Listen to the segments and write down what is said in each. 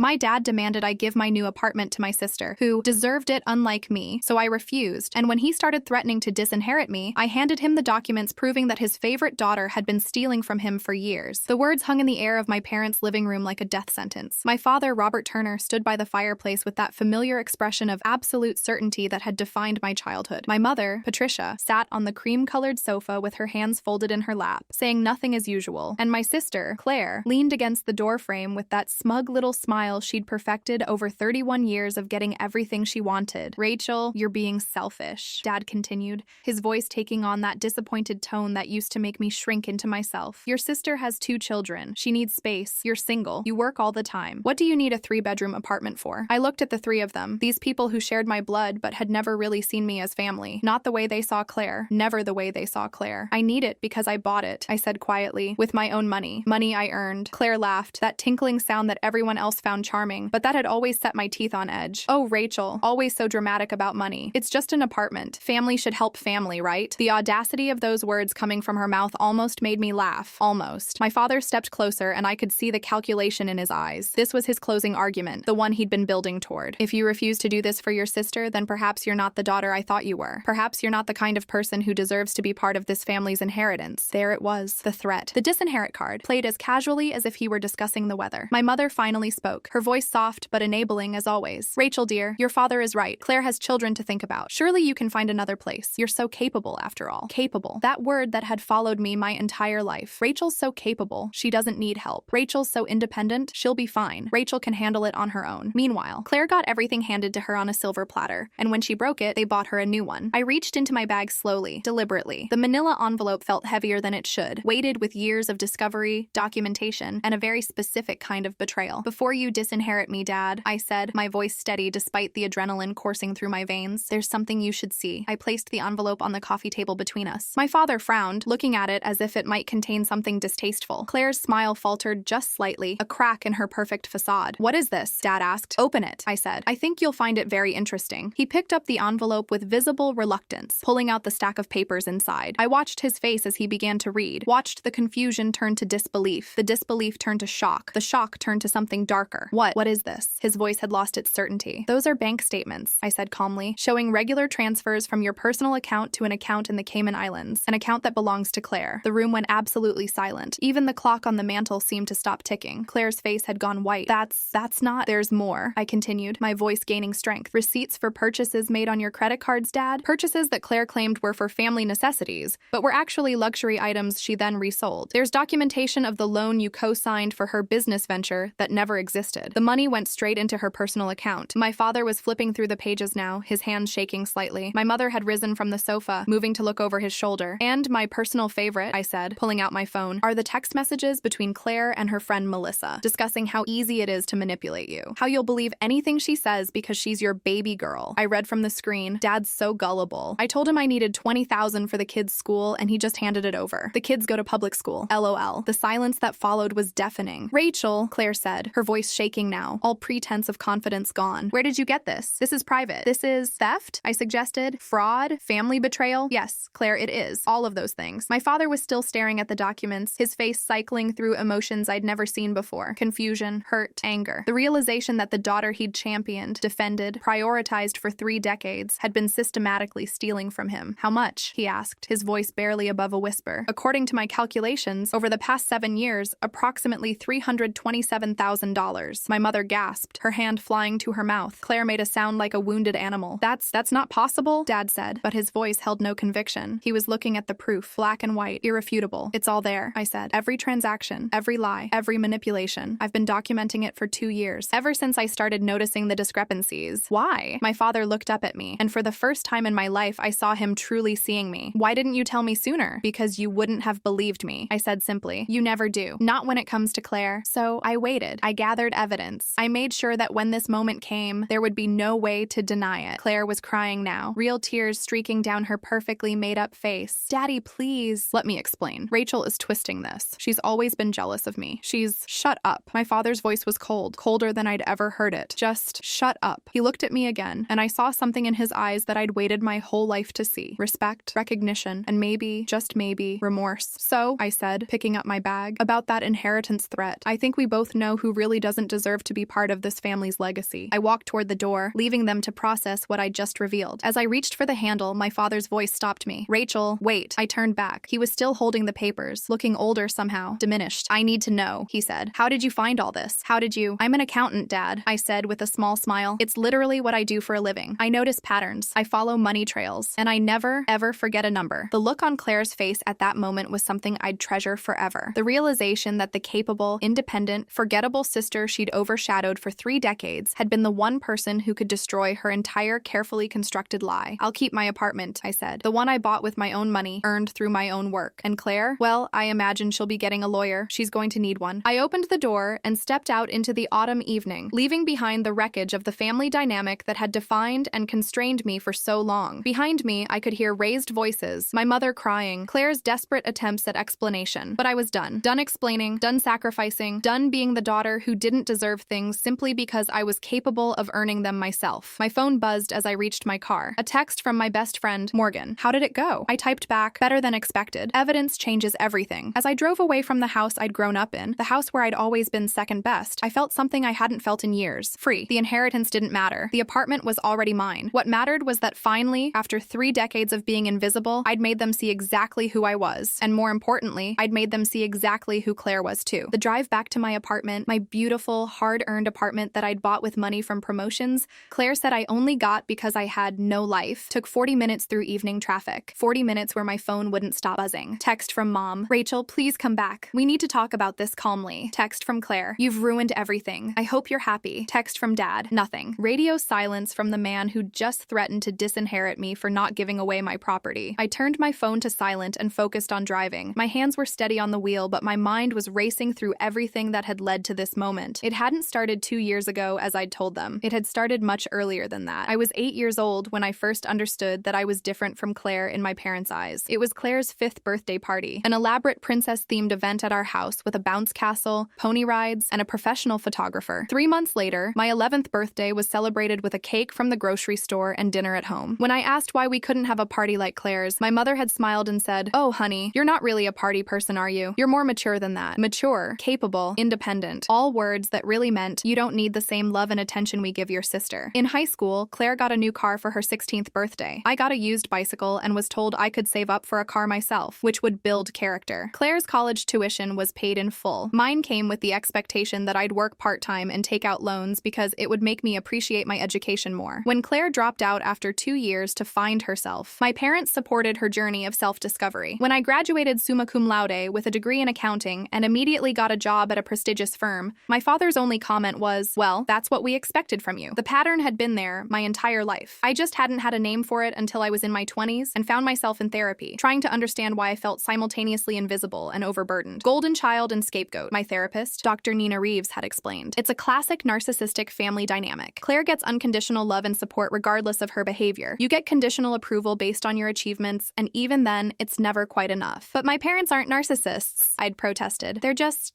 My dad demanded I give my new apartment to my sister, who deserved it unlike me, so I refused, and when he started threatening to disinherit me, I handed him the documents proving that his favorite daughter had been stealing from him for years. The words hung in the air of my parents' living room like a death sentence. My father, Robert Turner, stood by the fireplace with that familiar expression of absolute certainty that had defined my childhood. My mother, Patricia, sat on the cream-colored sofa with her hands folded in her lap, saying nothing as usual, and my sister, Claire, leaned against the doorframe with that smug little smile she'd perfected over 31 years of getting everything she wanted. "Rachel, you're being selfish," Dad continued, his voice taking on that disappointed tone that used to make me shrink into myself. "Your sister has 2 children. She needs space. You're single. You work all the time. What do you need a 3-bedroom apartment for?" I looked at the 3 of them, these people who shared my blood but had never really seen me as family. Not the way they saw Claire. Never the way they saw Claire. "I need it because I bought it," I said quietly, "with my own money. Money I earned." Claire laughed, that tinkling sound that everyone else found charming, but that had always set my teeth on edge. "Oh, Rachel, always so dramatic about money. It's just an apartment. Family should help family, right?" The audacity of those words coming from her mouth almost made me laugh. Almost. My father stepped closer, and I could see the calculation in his eyes. This was his closing argument, the one he'd been building toward. "If you refuse to do this for your sister, then perhaps you're not the daughter I thought you were. Perhaps you're not the kind of person who deserves to be part of this family's inheritance." There it was, the threat. The disinherit card, played as casually as if he were discussing the weather. My mother finally spoke, her voice soft but enabling as always. "Rachel, dear, your father is right. Claire has children to think about. Surely you can find another place. You're so capable, after all." Capable. That word that had followed me my entire life. Rachel's so capable. She doesn't need help. Rachel's so independent. She'll be fine. Rachel can handle it on her own. Meanwhile, Claire got everything handed to her on a silver platter, and when she broke it, they bought her a new one. I reached into my bag slowly, deliberately. The manila envelope felt heavier than it should, weighted with years of discovery, documentation, and a very specific kind of betrayal. "Before you disinherit me, Dad," I said, my voice steady despite the adrenaline coursing through my veins, "there's something you should see." I placed the envelope on the coffee table between us. My father frowned, looking at it as if it might contain something distasteful. Claire's smile faltered just slightly, a crack in her perfect facade. "What is this?" Dad asked. "Open it," I said. "I think you'll find it very interesting." He picked up the envelope with visible reluctance, pulling out the stack of papers inside. I watched his face as he began to read, watched the confusion turn to disbelief, the disbelief turn to shock, the shock turned to something darker. What is this?" His voice had lost its certainty. "Those are bank statements," I said calmly, "showing regular transfers from your personal account to an account in the Cayman Islands, an account that belongs to Claire." The room went absolutely silent. Even the clock on the mantel seemed to stop ticking. Claire's face had gone white. That's not— "There's more," I continued, my voice gaining strength. "Receipts for purchases made on your credit cards, Dad? Purchases that Claire claimed were for family necessities, but were actually luxury items she then resold. There's documentation of the loan you co-signed for her business venture that never existed. The money went straight into her personal account." My father was flipping through the pages now, his hands shaking slightly. My mother had risen from the sofa, moving to look over his shoulder. "And my personal favorite," I said, pulling out my phone, "are the text messages between Claire and her friend Melissa, discussing how easy it is to manipulate you. How you'll believe anything she says because she's your baby girl." I read from the screen, "Dad's so gullible. I told him I needed $20,000 for the kids' school, and he just handed it over. The kids go to public school. LOL. The silence that followed was deafening. "Rachel," Claire said, her voice shaking now, all pretense of confidence gone. "Where did you get this? This is private." "This is theft?" I suggested. "Fraud? Family betrayal?" "Yes, Claire, it is. All of those things." My father was still staring at the documents, his face cycling through emotions I'd never seen before. Confusion, hurt, anger. The realization that the daughter he'd championed, defended, prioritized for 3 decades had been systematically stealing from him. "How much?" he asked, his voice barely above a whisper. "According to my calculations, over the past 7 years, approximately $327,000. My mother gasped, her hand flying to her mouth. Claire made a sound like a wounded animal. That's not possible," Dad said, but his voice held no conviction. He was looking at the proof, black and white, irrefutable. "It's all there," I said. "Every transaction, every lie, every manipulation. I've been documenting it for 2 years, ever since I started noticing the discrepancies." "Why?" My father looked up at me, and for the first time in my life, I saw him truly seeing me. "Why didn't you tell me sooner?" "Because you wouldn't have believed me," I said simply. "You never do. Not when it comes to Claire." So I waited. I gathered evidence. I made sure that when this moment came, there would be no way to deny it. Claire was crying now, real tears streaking down her perfectly made-up face. "Daddy, please." "Let me explain. Rachel is twisting this. She's always been jealous of me. She's—" "Shut up." My father's voice was cold, colder than I'd ever heard it. "Just shut up." He looked at me again, and I saw something in his eyes that I'd waited my whole life to see. Respect, recognition, and maybe, just maybe, remorse. "So," I said, picking up my bag, "about that inheritance threat, I think we both know who really doesn't deserve to be part of this family's legacy. I walked toward the door, leaving them to process what I'd just revealed. As I reached for the handle, my father's voice stopped me. "Rachel, wait." I turned back. He was still holding the papers, looking older somehow, diminished. "I need to know," he said. "How did you find all this? How did you—" "I'm an accountant, Dad," I said with a small smile. "It's literally what I do for a living. I notice patterns. I follow money trails. And I never, ever forget a number." The look on Claire's face at that moment was something I'd treasure forever. The realization that the capable, independent, forgettable sister she'd overshadowed for 3 decades had been the one person who could destroy her entire carefully constructed lie. "I'll keep my apartment," I said. "The one I bought with my own money, earned through my own work. And Claire? Well, I imagine she'll be getting a lawyer. She's going to need one." I opened the door and stepped out into the autumn evening, leaving behind the wreckage of the family dynamic that had defined and constrained me for so long. Behind me, I could hear raised voices, my mother crying, Claire's desperate attempts at explanation. But I was done. Done explaining, done sacrificing, done being the daughter who didn't deserve things simply because I was capable of earning them myself. My phone buzzed as I reached my car. A text from my best friend, Morgan. "How did it go?" I typed back, "Better than expected. Evidence changes everything." As I drove away from the house I'd grown up in, the house where I'd always been second best, I felt something I hadn't felt in years. Free. The inheritance didn't matter. The apartment was already mine. What mattered was that finally, after 3 decades of being invisible, I'd made them see exactly who I was. And more importantly, I'd made them see exactly who Claire was too. The drive back to my apartment, my beautiful, hard-earned apartment that I'd bought with money from promotions, Claire said I only got because I had no life, took 40 minutes through evening traffic. 40 minutes where my phone wouldn't stop buzzing. Text from Mom. "Rachel, please come back. We need to talk about this calmly." Text from Claire. "You've ruined everything. I hope you're happy." Text from Dad. Nothing. Radio silence from the man who just threatened to disinherit me for not giving away my property. I turned my phone to silent and focused on driving. My hands were steady on the wheel, but my mind was racing through everything that had led to this moment. It hadn't started 2 years ago, as I'd told them. It had started much earlier than that. I was 8 years old when I first understood that I was different from Claire in my parents' eyes. It was Claire's 5th birthday party, an elaborate princess-themed event at our house with a bounce castle, pony rides, and a professional photographer. 3 months later, my 11th birthday was celebrated with a cake from the grocery store and dinner at home. When I asked why we couldn't have a party like Claire's, my mother had smiled and said, "Oh, honey, you're not really a party person, are you? You're more mature than that." Mature, capable, independent. All words that really meant you don't need the same love and attention we give your sister. In high school, Claire got a new car for her 16th birthday. I got a used bicycle and was told I could save up for a car myself, which would build character. Claire's college tuition was paid in full. Mine came with the expectation that I'd work part-time and take out loans because it would make me appreciate my education more. When Claire dropped out after 2 years to find herself, my parents supported her journey of self-discovery. When I graduated summa cum laude with a degree in accounting and immediately got a job at a prestigious firm, my father's only comment was, "Well, that's what we expected from you." The pattern had been there my entire life. I just hadn't had a name for it until I was in my 20s and found myself in therapy, trying to understand why I felt simultaneously invisible and overburdened. "Golden child and scapegoat," my therapist, Dr. Nina Reeves, had explained. "It's a classic narcissistic family dynamic. Claire gets unconditional love and support regardless of her behavior. You get conditional approval based on your achievements, and even then, it's never quite enough." "But my parents aren't narcissists," I'd protested.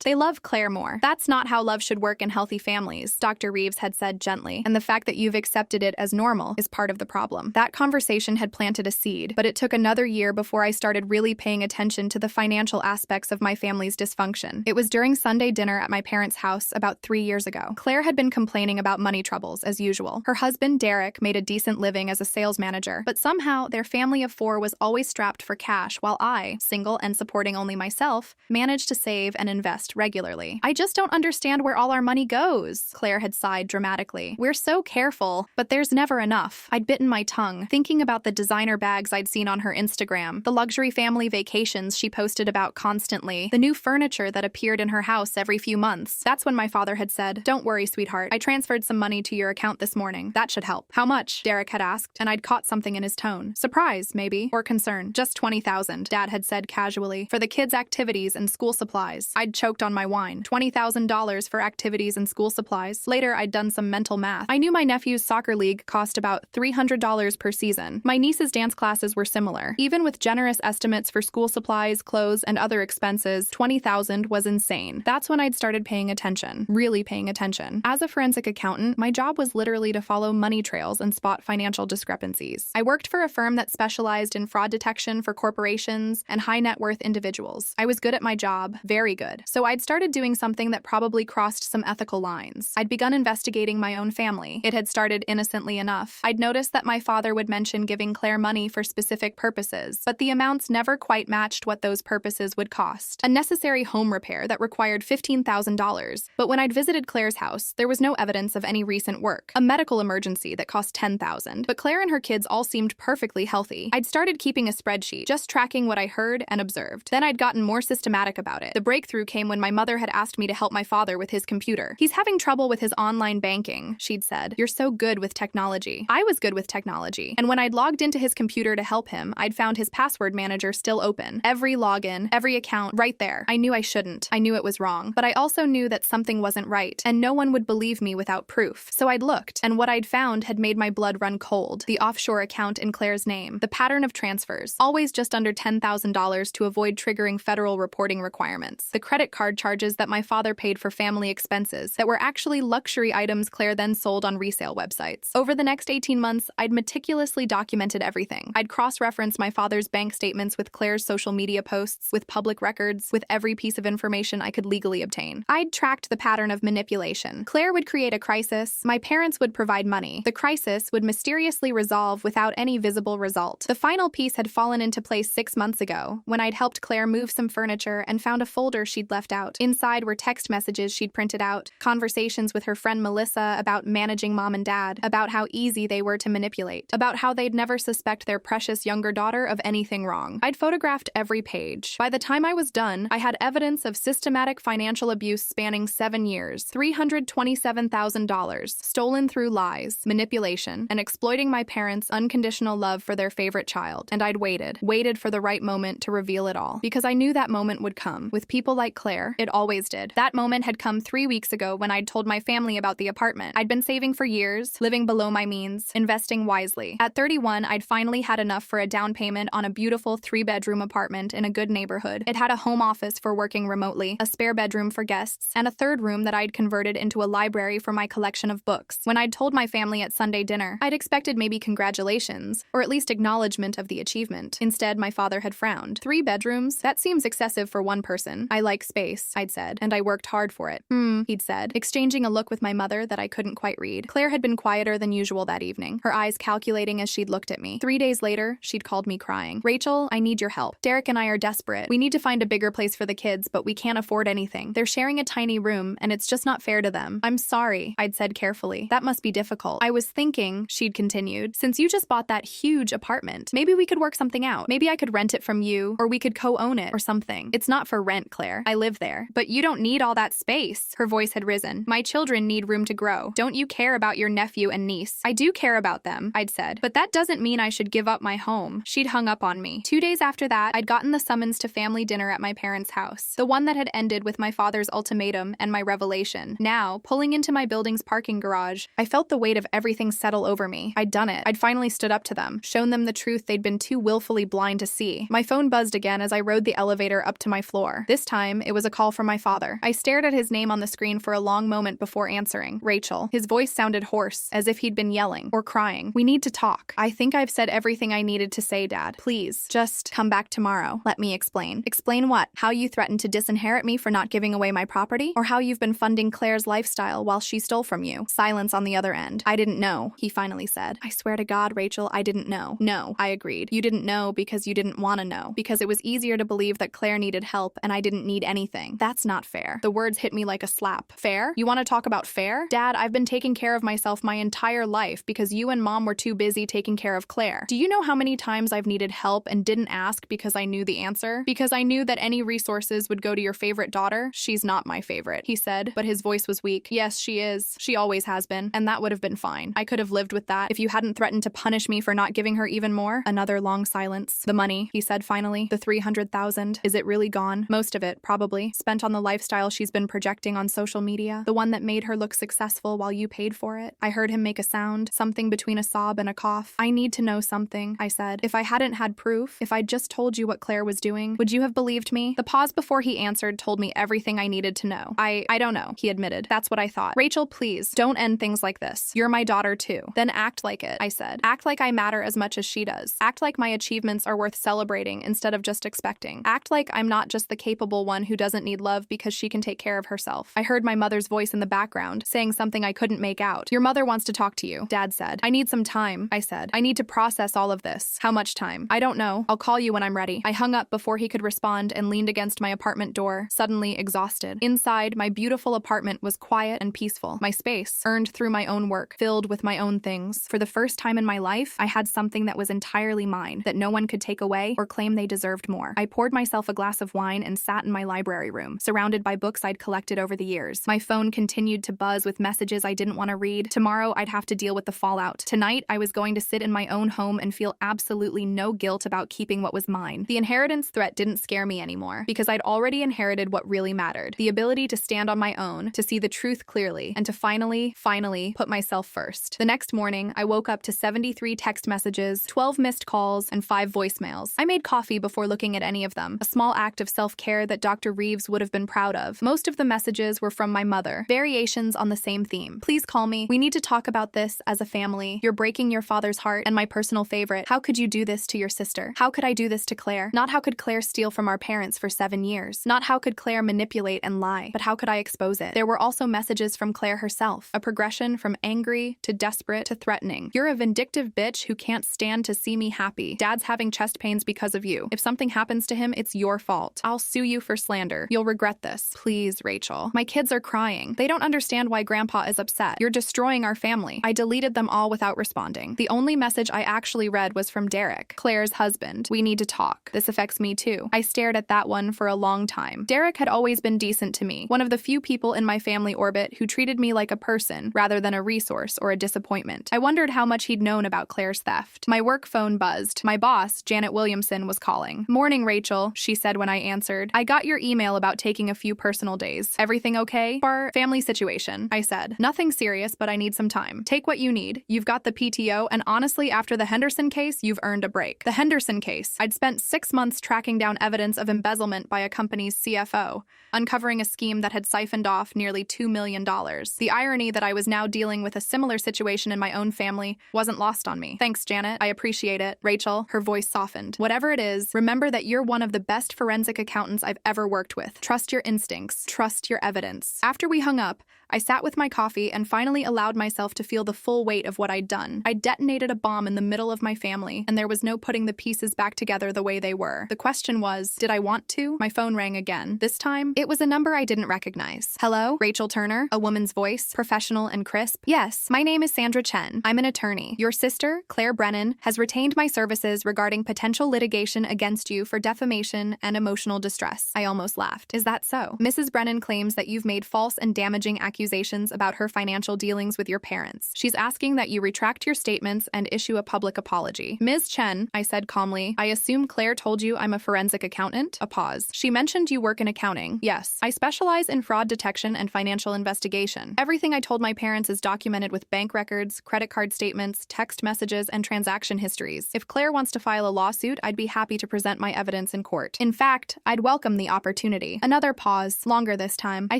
They love Claire more." "That's not how love should work in healthy families," Dr. Reeves had said gently, "and the fact that you've accepted it as normal is part of the problem." That conversation had planted a seed, but it took another year before I started really paying attention to the financial aspects of my family's dysfunction. It was during Sunday dinner at my parents' house about 3 years ago. Claire had been complaining about money troubles, as usual. Her husband, Derek, made a decent living as a sales manager, but somehow their family of 4 was always strapped for cash while I, single and supporting only myself, managed to save and invest regularly. "I just don't understand where all our money goes," Claire had sighed dramatically. "We're so careful, but there's never enough." I'd bitten my tongue, thinking about the designer bags I'd seen on her Instagram, the luxury family vacations she posted about constantly, the new furniture that appeared in her house every few months. That's when my father had said, "Don't worry, sweetheart. I transferred some money to your account this morning. That should help." "How much?" Derek had asked, and I'd caught something in his tone. Surprise, maybe, or concern. "Just 20,000, Dad had said casually, "for the kids' activities and school supplies." I'd choked on my wine. $20,000 for activities and school supplies. Later, I'd done some mental math. I knew my nephew's soccer league cost about $300 per season. My niece's dance classes were similar. Even with generous estimates for school supplies, clothes, and other expenses, $20,000 was insane. That's when I'd started paying attention. Really paying attention. As a forensic accountant, my job was literally to follow money trails and spot financial discrepancies. I worked for a firm that specialized in fraud detection for corporations and high net worth individuals. I was good at my job, very good. So I'd started doing something that probably crossed some ethical lines. I'd begun investigating my own family. It had started innocently enough. I'd noticed that my father would mention giving Claire money for specific purposes, but the amounts never quite matched what those purposes would cost. A necessary home repair that required $15,000, but when I'd visited Claire's house, there was no evidence of any recent work. A medical emergency that cost $10,000, but Claire and her kids all seemed perfectly healthy. I'd started keeping a spreadsheet, just tracking what I heard and observed. Then I'd gotten more systematic about it. The breakthrough came when my mother had asked me to help my father with his computer. He's having trouble with his online banking, she'd said. You're so good with technology. I was good with technology, and when I'd logged into his computer to help him, I'd found his password manager still open. Every login, every account, right there. I knew I shouldn't. I knew it was wrong, but I also knew that something wasn't right, and no one would believe me without proof. So I'd looked, and what I'd found had made my blood run cold. The offshore account in Claire's name, the pattern of transfers, always just under $10,000 to avoid triggering federal reporting requirements, the credit card charges that my father paid for family expenses that were actually luxury items Claire then sold on resale websites. Over the next 18 months, I'd meticulously documented everything. I'd cross-referenced my father's bank statements with Claire's social media posts, with public records, with every piece of information I could legally obtain. I'd tracked the pattern of manipulation. Claire would create a crisis, my parents would provide money. The crisis would mysteriously resolve without any visible result. The final piece had fallen into place 6 months ago, when I'd helped Claire move some furniture and found a folder she'd left out. Inside were text messages she'd printed out, conversations with her friend Melissa about managing mom and dad, about how easy they were to manipulate, about how they'd never suspect their precious younger daughter of anything wrong. I'd photographed every page. By the time I was done, I had evidence of systematic financial abuse spanning 7 years, $327,000, stolen through lies, manipulation, and exploiting my parents' unconditional love for their favorite child. And I'd waited for the right moment to reveal it all, because I knew that moment would come. With people like Claire, it always did. That moment had come 3 weeks ago when I'd told my family about the apartment. I'd been saving for years, living below my means, investing wisely. At 31, I'd finally had enough for a down payment on a beautiful 3-bedroom apartment in a good neighborhood. It had a home office for working remotely, a spare bedroom for guests, and a third room that I'd converted into a library for my collection of books. When I'd told my family at Sunday dinner, I'd expected maybe congratulations, or at least acknowledgement of the achievement. Instead, my father had frowned. 3 bedrooms? That seems excessive for one person. I like space, I'd said, and I worked hard for it. He'd said, exchanging a look with my mother that I couldn't quite read. Claire had been quieter than usual that evening, her eyes calculating as she'd looked at me. 3 days later, she'd called me crying. Rachel, I need your help. Derek and I are desperate. We need to find a bigger place for the kids, but we can't afford anything. They're sharing a tiny room, and it's just not fair to them. I'm sorry, I'd said carefully. That must be difficult. I was thinking, she'd continued, since you just bought that huge apartment, maybe we could work something out. Maybe I could rent it from you, or we could co-own it, or something. It's not for rent, Claire. I live there. But you don't need all that space. Her voice had risen. My children need room to grow. Don't you care about your nephew and niece? I do care about them, I'd said. But that doesn't mean I should give up my home. She'd hung up on me. 2 days after that, I'd gotten the summons to family dinner at my parents' house. The one that had ended with my father's ultimatum and my revelation. Now, pulling into my building's parking garage, I felt the weight of everything settle over me. I'd done it. I'd finally stood up to them, shown them the truth they'd been too willfully blind to see. My phone buzzed again as I rode the elevator up to my floor. This time, it was a call from my father. I stared at his name on the screen for a long moment before answering. Rachel. His voice sounded hoarse, as if he'd been yelling or crying. We need to talk. I think I've said everything I needed to say, Dad. Please, just come back tomorrow. Let me explain. Explain what? How you threatened to disinherit me for not giving away my property? Or how you've been funding Claire's lifestyle while she stole from you? Silence on the other end. I didn't know, he finally said. I swear to God, Rachel, I didn't know. No, I agreed. You didn't know because you didn't want to know. Because it was easier to believe that Claire needed help and I didn't need anything. That's not fair. The words hit me like a slap. Fair? You want to talk about fair? Dad, I've been taking care of myself my entire life because you and Mom were too busy taking care of Claire. Do you know how many times I've needed help and didn't ask because I knew the answer? Because I knew that any resources would go to your favorite daughter? She's not my favorite, he said, but his voice was weak. Yes, she is. She always has been, and that would have been fine. I could have lived with that if you hadn't threatened to punish me for not giving her even more. Another long silence. The money, he said finally. The $300,000. Is it really gone? Most of it, probably. Spent on the lifestyle she's been projecting on social media. The one that made her look successful while you paid for it. I heard him make a sound, something between a sob and a cough. I need to know something, I said. If I hadn't had proof, if I'd just told you what Claire was doing, would you have believed me? The pause before he answered told me everything I needed to know. I don't know, he admitted. That's what I thought. Rachel, please, don't end things like this. You're my daughter too. Then act like it, I said. Act like I matter as much as she does. Act like my achievements are worth celebrating instead of just expecting. Act like I'm not just the capable one who doesn't need love because she can take care of herself. I heard my mother's voice in the background, saying something I couldn't make out. Your mother wants to talk to you, Dad said. I need some time, I said. I need to process all of this. How much time? I don't know. I'll call you when I'm ready. I hung up before he could respond and leaned against my apartment door, suddenly exhausted. Inside, my beautiful apartment was quiet and peaceful. My space, earned through my own work, filled with my own things. For the first time in my life, I had something that was entirely mine, that no one could take away or claim they deserved more. I poured myself a glass of wine and sat in my library room, surrounded by books I'd collected over the years. My phone continued to buzz with messages I didn't want to read. Tomorrow, I'd have to deal with the fallout. Tonight, I was going to sit in my own home and feel absolutely no guilt about keeping what was mine. The inheritance threat didn't scare me anymore, because I'd already inherited what really mattered: the ability to stand on my own, to see the truth clearly, and to finally put myself first. The next morning, I woke up to 73 text messages, 12 missed calls, and 5 voicemails. I made coffee before looking at any of them, a small act of self-care that Dr. Reeves would have been proud of. Most of the messages were from my mother, variations on the same theme. Please call me. We need to talk about this as a family. You're breaking your father's heart, and my personal favorite. How could you do this to your sister? How could I do this to Claire? Not how could Claire steal from our parents for 7 years? Not how could Claire manipulate and lie, but how could I expose it? There were also messages from Claire herself, a progression from angry to desperate to threatening. You're a vindictive bitch who can't stand to see me happy. Dad's having chest pains because of you. If something happens to him, it's your fault. I'll sue you for slander. You'll regret this. Please, Rachel. My kids are crying. They don't understand why Grandpa is upset. You're destroying our family. I deleted them all without responding. The only message I actually read was from Derek, Claire's husband. We need to talk. This affects me too. I stared at that one for a long time. Derek had always been decent to me, one of the few people in my family orbit who treated me like a person rather than a resource or a disappointment. I wondered how much he'd known about Claire's theft. My work phone buzzed. My boss, Janet Williamson, was calling. Morning, Rachel, she said when I answered. I got your email about taking a few personal days. Everything okay? Family situation, I said. Nothing serious, but I need some time. Take what you need. You've got the PTO, and honestly, after the Henderson case, you've earned a break. The Henderson case. I'd spent 6 months tracking down evidence of embezzlement by a company's CFO, uncovering a scheme that had siphoned off nearly $2 million. The irony that I was now dealing with a similar situation in my own family wasn't lost on me. Thanks, Janet. I appreciate it. Rachel, her voice softened. Whatever it is, remember that you're one of the best forensic accountants I've ever worked with. Trust your instincts. Trust your evidence. After we hung up, I sat with my coffee and finally allowed myself to feel the full weight of what I'd done. I detonated a bomb in the middle of my family, and there was no putting the pieces back together the way they were. The question was, did I want to? My phone rang again. This time, it was a number I didn't recognize. Hello? Rachel Turner? A woman's voice, professional and crisp. Yes, my name is Sandra Chen. I'm an attorney. Your sister, Claire Brennan, has retained my services regarding potential litigation against you for defamation and emotional distress. I almost laughed. Is that so? Mrs. Brennan claims that you've made false and damaging accusations about her financial dealings with your parents. She's asking that you retract your statements and issue a public apology. Ms. Chen, I said calmly, I assume Claire told you I'm a forensic accountant? A pause. She mentioned you work in accounting. Yes. I specialize in fraud detection and financial investigation. Everything I told my parents is documented with bank records, credit card statements, text messages, and transaction histories. If Claire wants to file a lawsuit, I'd be happy to present my evidence in court. In fact, I'd welcome the opportunity. Another pause, longer this time. I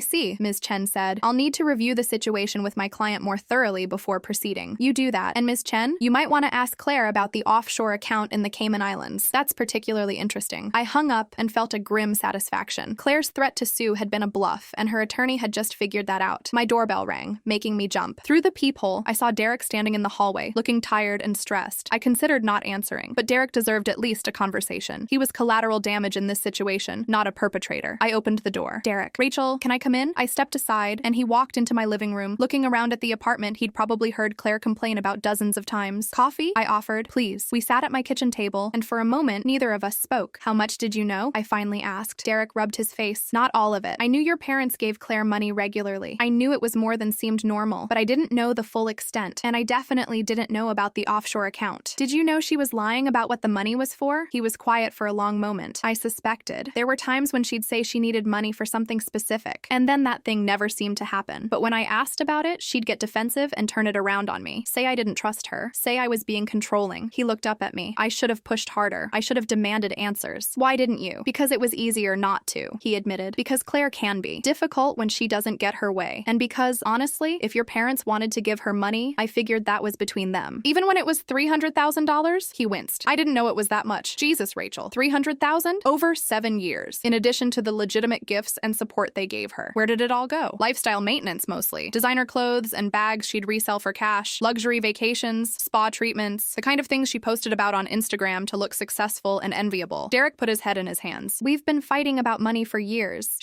see, Ms. Chen said. I'll need to review the situation with my client more thoroughly before proceeding. You do that. And Ms. Chen, you might want to ask Claire about the offshore account in the Cayman Islands. That's particularly interesting. I hung up and felt a grim satisfaction. Claire's threat to sue had been a bluff, and her attorney had just figured that out. My doorbell rang, making me jump. Through the peephole, I saw Derek standing in the hallway, looking tired and stressed. I considered not answering, but Derek deserved at least a conversation. He was collateral damage in this situation, not a perpetrator. I opened the door. Derek, Rachel, can I come in? I stepped aside, and he walked into my living room, looking around at the apartment he'd probably heard Claire complain about dozens of times. Coffee? I offered. Please. We sat at my kitchen table, and for a moment, neither of us spoke. How much did you know? I finally asked. Derek rubbed his face. Not all of it. I knew your parents gave Claire money regularly. I knew it was more than seemed normal, but I didn't know the full extent, and I definitely didn't know about the offshore account. Did you know she was lying about what the money was for? He was quiet for a long moment. I suspected. There were times when she'd say she needed money for something specific, and then that thing never seemed to happen. happen. But when I asked about it, she'd get defensive and turn it around on me. Say I didn't trust her. Say I was being controlling. He looked up at me. I should have pushed harder. I should have demanded answers. Why didn't you? Because it was easier not to, he admitted. Because Claire can be difficult when she doesn't get her way. And because, honestly, if your parents wanted to give her money, I figured that was between them. Even when it was $300,000, he winced. I didn't know it was that much. Jesus, Rachel. $300,000? Over 7 years. In addition to the legitimate gifts and support they gave her. Where did it all go? Lifestyle maintenance, mostly. Designer clothes and bags she'd resell for cash, luxury vacations, spa treatments, the kind of things she posted about on Instagram to look successful and enviable. Derek put his head in his hands. We've been fighting about money for years.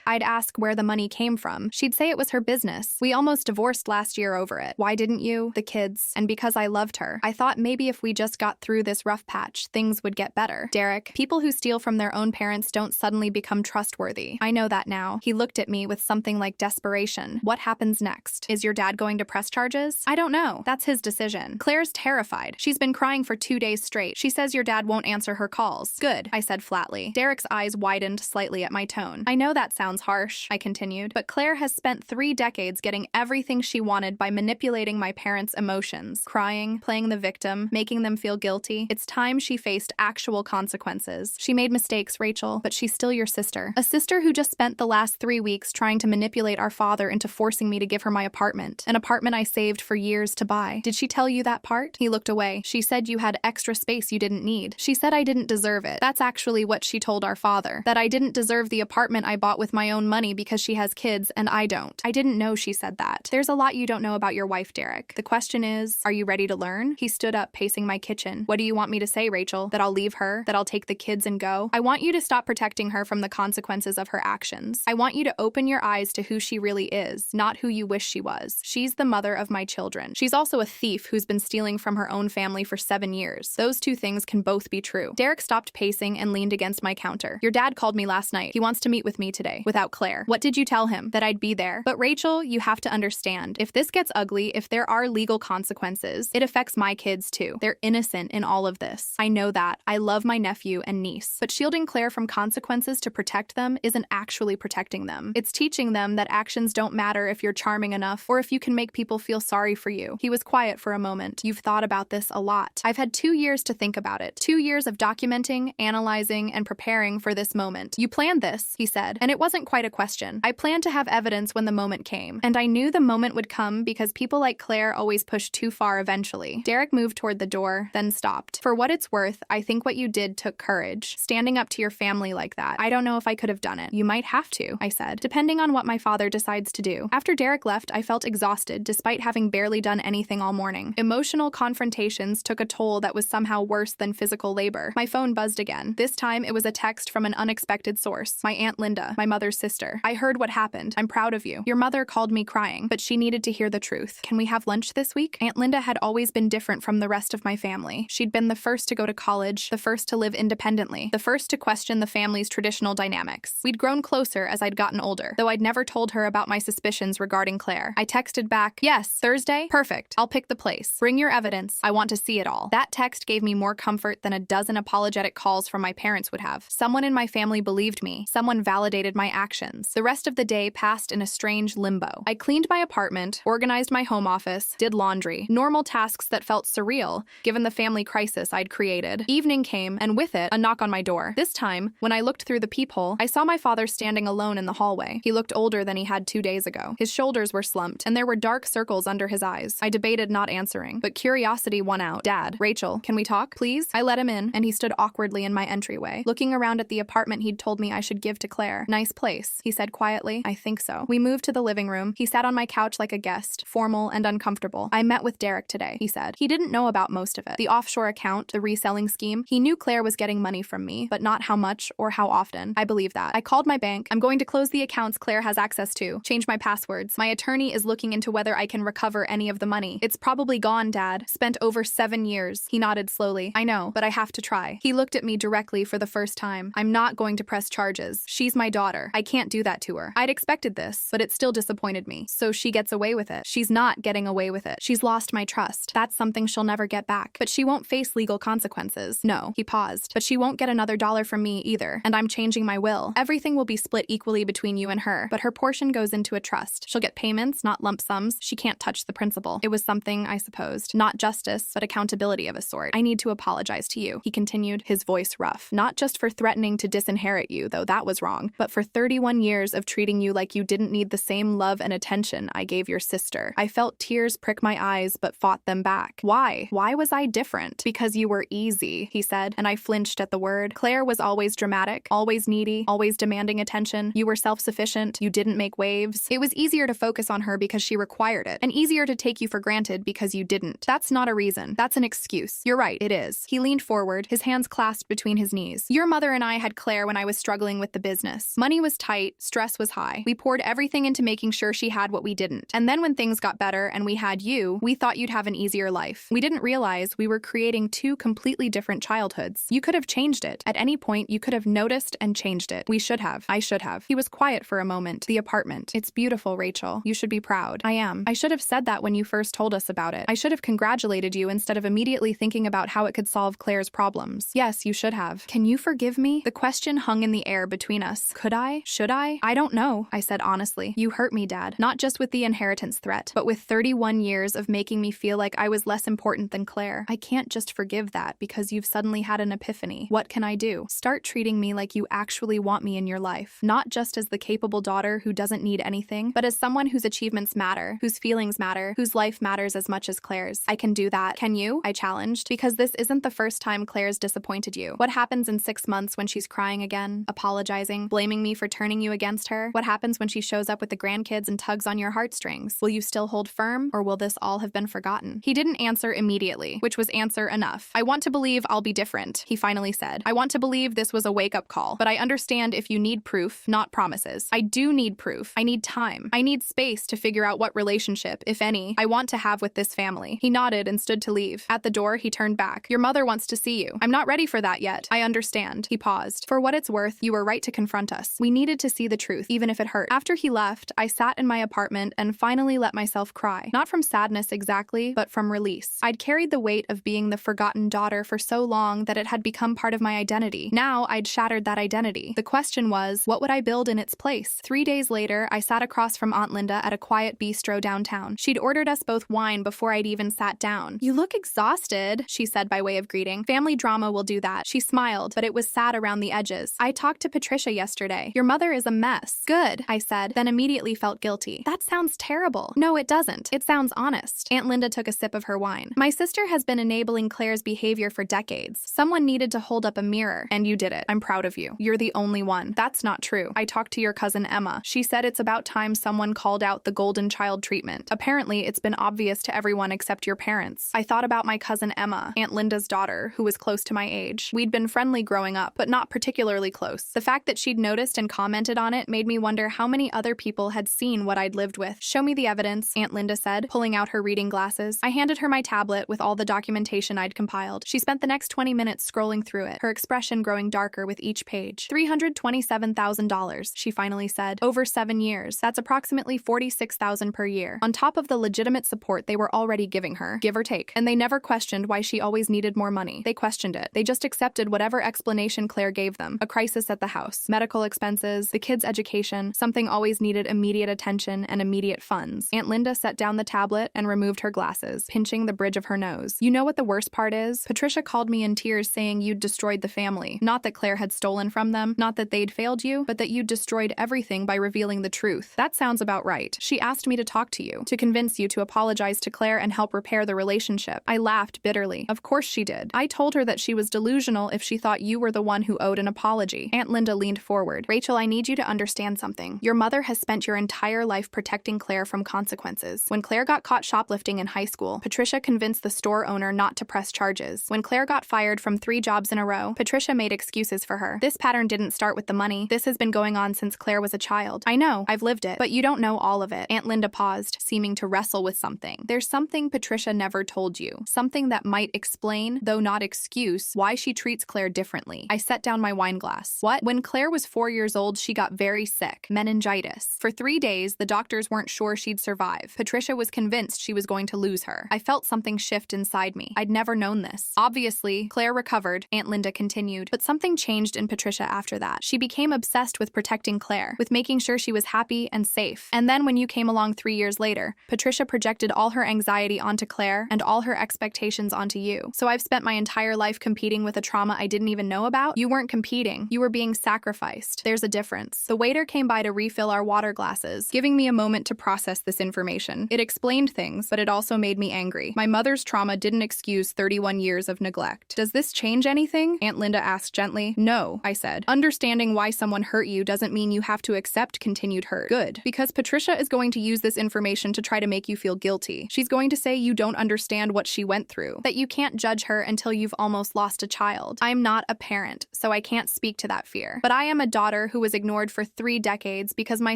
I'd ask where the money came from. She'd say it was her business. We almost divorced last year over it. Why didn't you? The kids. And because I loved her. I thought maybe if we just got through this rough patch, things would get better. Derek, people who steal from their own parents don't suddenly become trustworthy. I know that now. He looked at me with something like desperation. What happens next? Is your dad going to press charges? I don't know. That's his decision. Claire's terrified. She's been crying for 2 days straight. She says your dad won't answer her calls. Good, I said flatly. Derek's eyes widened slightly at my tone. I know that sounds harsh, I continued, but Claire has spent 3 decades getting everything she wanted by manipulating my parents' emotions. Crying, playing the victim, making them feel guilty. It's time she faced actual consequences. She made mistakes, Rachel, but she's still your sister. A sister who just spent the last 3 weeks trying to manipulate our father into forcing me to give her my apartment. An apartment I saved for years to buy. Did she tell you that part? He looked away. She said you had extra space you didn't need. She said I didn't deserve it. That's actually what she told our father. That I didn't deserve the apartment I bought with my own money because she has kids and I don't. I didn't know she said that. There's a lot you don't know about your wife, Derek. The question is, are you ready to learn? He stood up, pacing my kitchen. What do you want me to say, Rachel? That I'll leave her? That I'll take the kids and go? I want you to stop protecting her from the consequences of her actions. I want you to open your eyes to who she really is, not who you wish she was. She's the mother of my children. She's also a thief who's been stealing from her own family for 7 years. Those two things can both be true. Derek stopped pacing and leaned against my counter. Your dad called me last night. He wants to meet with me today, without Claire. What did you tell him? That I'd be there. But Rachel, you have to understand. If this gets ugly, if there are legal consequences, it affects my kids too. They're innocent in all of this. I know that. I love my nephew and niece. But shielding Claire from consequences to protect them isn't actually protecting them. It's teaching them that actions don't matter if you're charming enough or if you can make people feel sorry for you. He was quiet for a moment. You've thought about this a lot. I've had 2 years to think about it. 2 years of documenting, analyzing, and preparing for this moment. You planned this, he said, and it wasn't quite a question. I planned to have evidence when the moment came, and I knew the moment would come because people like Claire always push too far eventually. Derek moved toward the door, then stopped. For what it's worth, I think what you did took courage. Standing up to your family like that. I don't know if I could have done it. You might have to, I said, depending on what my father decides to do. After Derek left, I felt exhausted despite having barely done anything all morning. Emotional confrontations took a toll that was somehow worse than physical labor. My phone buzzed again. This time, it was a text from an unexpected source. My Aunt Linda, my mother's sister. I heard what happened. I'm proud of you. Your mother called me crying, but she needed to hear the truth. Can we have lunch this week? Aunt Linda had always been different from the rest of my family. She'd been the first to go to college, the first to live independently, the first to question the family's traditional dynamics. We'd grown closer as I'd gotten older, though I'd never told her about my suspicions regarding Claire. I texted back, yes, Thursday? Perfect. I'll pick the place. Bring your evidence. I want to see it all. That text gave me more comfort than a dozen apologetic calls from my parents would have. Someone in my family believed me. Someone validated my actions. The rest of the day passed in a strange limbo. I cleaned my apartment, organized my home office, did laundry, normal tasks that felt surreal, given the family crisis I'd created. Evening came, and with it, a knock on my door. This time, when I looked through the peephole, I saw my father standing alone in the hallway. He looked older than he had 2 days ago. His shoulders were slumped, and there were dark circles under his eyes. I debated not answering, but curiosity won out. Dad, Rachel, can we talk, please? I let him in, and he stood awkwardly in my entryway, looking around at the apartment he'd told me I should give to Claire. Nice place, he said quietly. I think so. We moved to the living room. He sat on my couch like a guest, formal and uncomfortable. I met with Derek today, he said. He didn't know about most of it. The offshore account, the reselling scheme. He knew Claire was getting money from me, but not how much or how often. I believe that. I called my bank. I'm going to close the accounts Claire has access to. Change my passwords. My attorney is looking into whether I can recover any of the money. It's probably gone, Dad. Spent over 7 years. He nodded slowly. I know, but I have to try. He looked at me directly for the first time. I'm not going to press charges. She's my daughter. I can't do that to her. I'd expected this, but it still disappointed me. So she gets away with it. She's not getting away with it. She's lost my trust. That's something she'll never get back. But she won't face legal consequences. No, he paused. But she won't get another dollar from me either. And I'm changing my will. Everything will be split equally between you and her, but her portion goes goes into a trust. She'll get payments, not lump sums. She can't touch the principal. It was something, I supposed. Not justice, but accountability of a sort. I need to apologize to you," he continued, his voice rough. "Not just for threatening to disinherit you, though that was wrong, but for 31 years of treating you like you didn't need the same love and attention I gave your sister." I felt tears prick my eyes, but fought them back. "Why? Why was I different?" "Because you were easy," he said, and I flinched at the word. "Claire was always dramatic, always needy, always demanding attention. You were self-sufficient. You didn't make waves. It was easier to focus on her because she required it, and easier to take you for granted because you didn't. That's not a reason. That's an excuse. You're right, it is." He leaned forward, his hands clasped between his knees. "Your mother and I had Claire when I was struggling with the business. Money was tight, stress was high. We poured everything into making sure she had what we didn't. And then when things got better and we had you, we thought you'd have an easier life. We didn't realize we were creating two completely different childhoods. You could have changed it. At any point, you could have noticed and changed it. We should have. I should have." He was quiet for a moment. "The apartment. It's beautiful, Rachel. You should be proud." "I am. I should have said that when you first told us about it. I should have congratulated you instead of immediately thinking about how it could solve Claire's problems." "Yes, you should have." "Can you forgive me?" The question hung in the air between us. Could I? Should I? "I don't know," I said honestly. "You hurt me, Dad. Not just with the inheritance threat, but with 31 years of making me feel like I was less important than Claire. I can't just forgive that because you've suddenly had an epiphany. What can I do? Start treating me like you actually want me in your life. Not just as the capable daughter who doesn't need anything, but as someone whose achievements matter, whose feelings matter, whose life matters as much as Claire's. I can do that. Can you?" I challenged. "Because this isn't the first time Claire's disappointed you. What happens in 6 months when she's crying again, apologizing, blaming me for turning you against her? What happens when she shows up with the grandkids and tugs on your heartstrings? Will you still hold firm, or will this all have been forgotten?" He didn't answer immediately, which was answer enough. "I want to believe I'll be different," he finally said. "I want to believe this was a wake-up call, but I understand if you need proof, not promises. I do need proof. I need time. I need space to figure out what relationship, if any, I want to have with this family." He nodded and stood to leave. At the door, he turned back. "Your mother wants to see you." "I'm not ready for that yet." "I understand." He paused. "For what it's worth, you were right to confront us. We needed to see the truth, even if it hurt." After he left, I sat in my apartment and finally let myself cry. Not from sadness exactly, but from release. I'd carried the weight of being the forgotten daughter for so long that it had become part of my identity. Now I'd shattered that identity. The question was, what would I build in its place? 3 days later, I sat across from Aunt Linda at a quiet bistro downtown. She'd ordered us both wine before I'd even sat down. "You look exhausted," she said by way of greeting. "Family drama will do that." She smiled, but it was sad around the edges. "I talked to Patricia yesterday. Your mother is a mess." "Good," I said, then immediately felt guilty. "That sounds terrible." "No, it doesn't. It sounds honest." Aunt Linda took a sip of her wine. "My sister has been enabling Claire's behavior for decades. Someone needed to hold up a mirror, and you did it. I'm proud of you. You're the only one." "That's not true. I talked to your cousin Emma. She said it's about time someone called out the golden child treatment. Apparently, it's been obvious to everyone except your parents." I thought about my cousin Emma, Aunt Linda's daughter, who was close to my age. We'd been friendly growing up, but not particularly close. The fact that she'd noticed and commented on it made me wonder how many other people had seen what I'd lived with. "Show me the evidence," Aunt Linda said, pulling out her reading glasses. I handed her my tablet with all the documentation I'd compiled. She spent the next 20 minutes scrolling through it, her expression growing darker with each page. $327,000, she finally said. Over 7 years. That's approximately $46,000 per year. On top of the legitimate support they were already giving her, give or take. And they never questioned why she always needed more money. They questioned it. They just accepted whatever explanation Claire gave them. A crisis at the house, medical expenses, the kids' education, something always needed immediate attention and immediate funds. Aunt Linda set down the tablet and removed her glasses, pinching the bridge of her nose. "You know what the worst part is? Patricia called me in tears saying you'd destroyed the family. Not that Claire had stolen from them, not that they'd failed you, but that you'd destroyed everything by revealing the truth. That sounds about right. She asked me to talk to you, to convince you to apologize to Claire and help repair the relationship." I laughed bitterly. Of course she did. I told her that she was delusional if she thought you were the one who owed an apology. Aunt Linda leaned forward. "Rachel, I need you to understand something. Your mother has spent your entire life protecting Claire from consequences. When Claire got caught shoplifting in high school, Patricia convinced the store owner not to press charges. When Claire got fired from 3 jobs in a row, Patricia made excuses for her. This pattern didn't start with the money. This has been going on since Claire was a child. I know, I've lived it, but you don't know all of it." Aunt Linda paused, seeming to wrestle with something. "There's something Patricia never told you. Something that might explain, though not excuse, why she treats Claire differently." I set down my wine glass. "What?" "When Claire was 4 years old, she got very sick. Meningitis. For 3 days, the doctors weren't sure she'd survive. Patricia was convinced she was going to lose her. I felt something shift inside me. I'd never known this. Obviously, Claire recovered," Aunt Linda continued, "but something changed in Patricia after that. She became obsessed with protecting Claire, with making sure she was happy and safe. And then when you came along 3 years later, Patricia projected all her anxiety onto Claire and all her expectations onto you. So I've spent my entire life competing with a trauma I didn't even know about? You weren't competing. You were being sacrificed. There's a difference. The waiter came by to refill our water glasses, giving me a moment to process this information. It explained things, but it also made me angry. My mother's trauma didn't excuse 31 years of neglect. Does this change anything? Aunt Linda asked gently. No, I said. Understanding why someone hurt you doesn't mean you have to accept continued hurt. Good. Because Patricia is going to use this information to try to make you feel guilty. She's going to say you don't understand what she went through, that you can't judge her until you've almost lost a child. I'm not a parent, so I can't speak to that fear. But I am a daughter who was ignored for 3 decades because my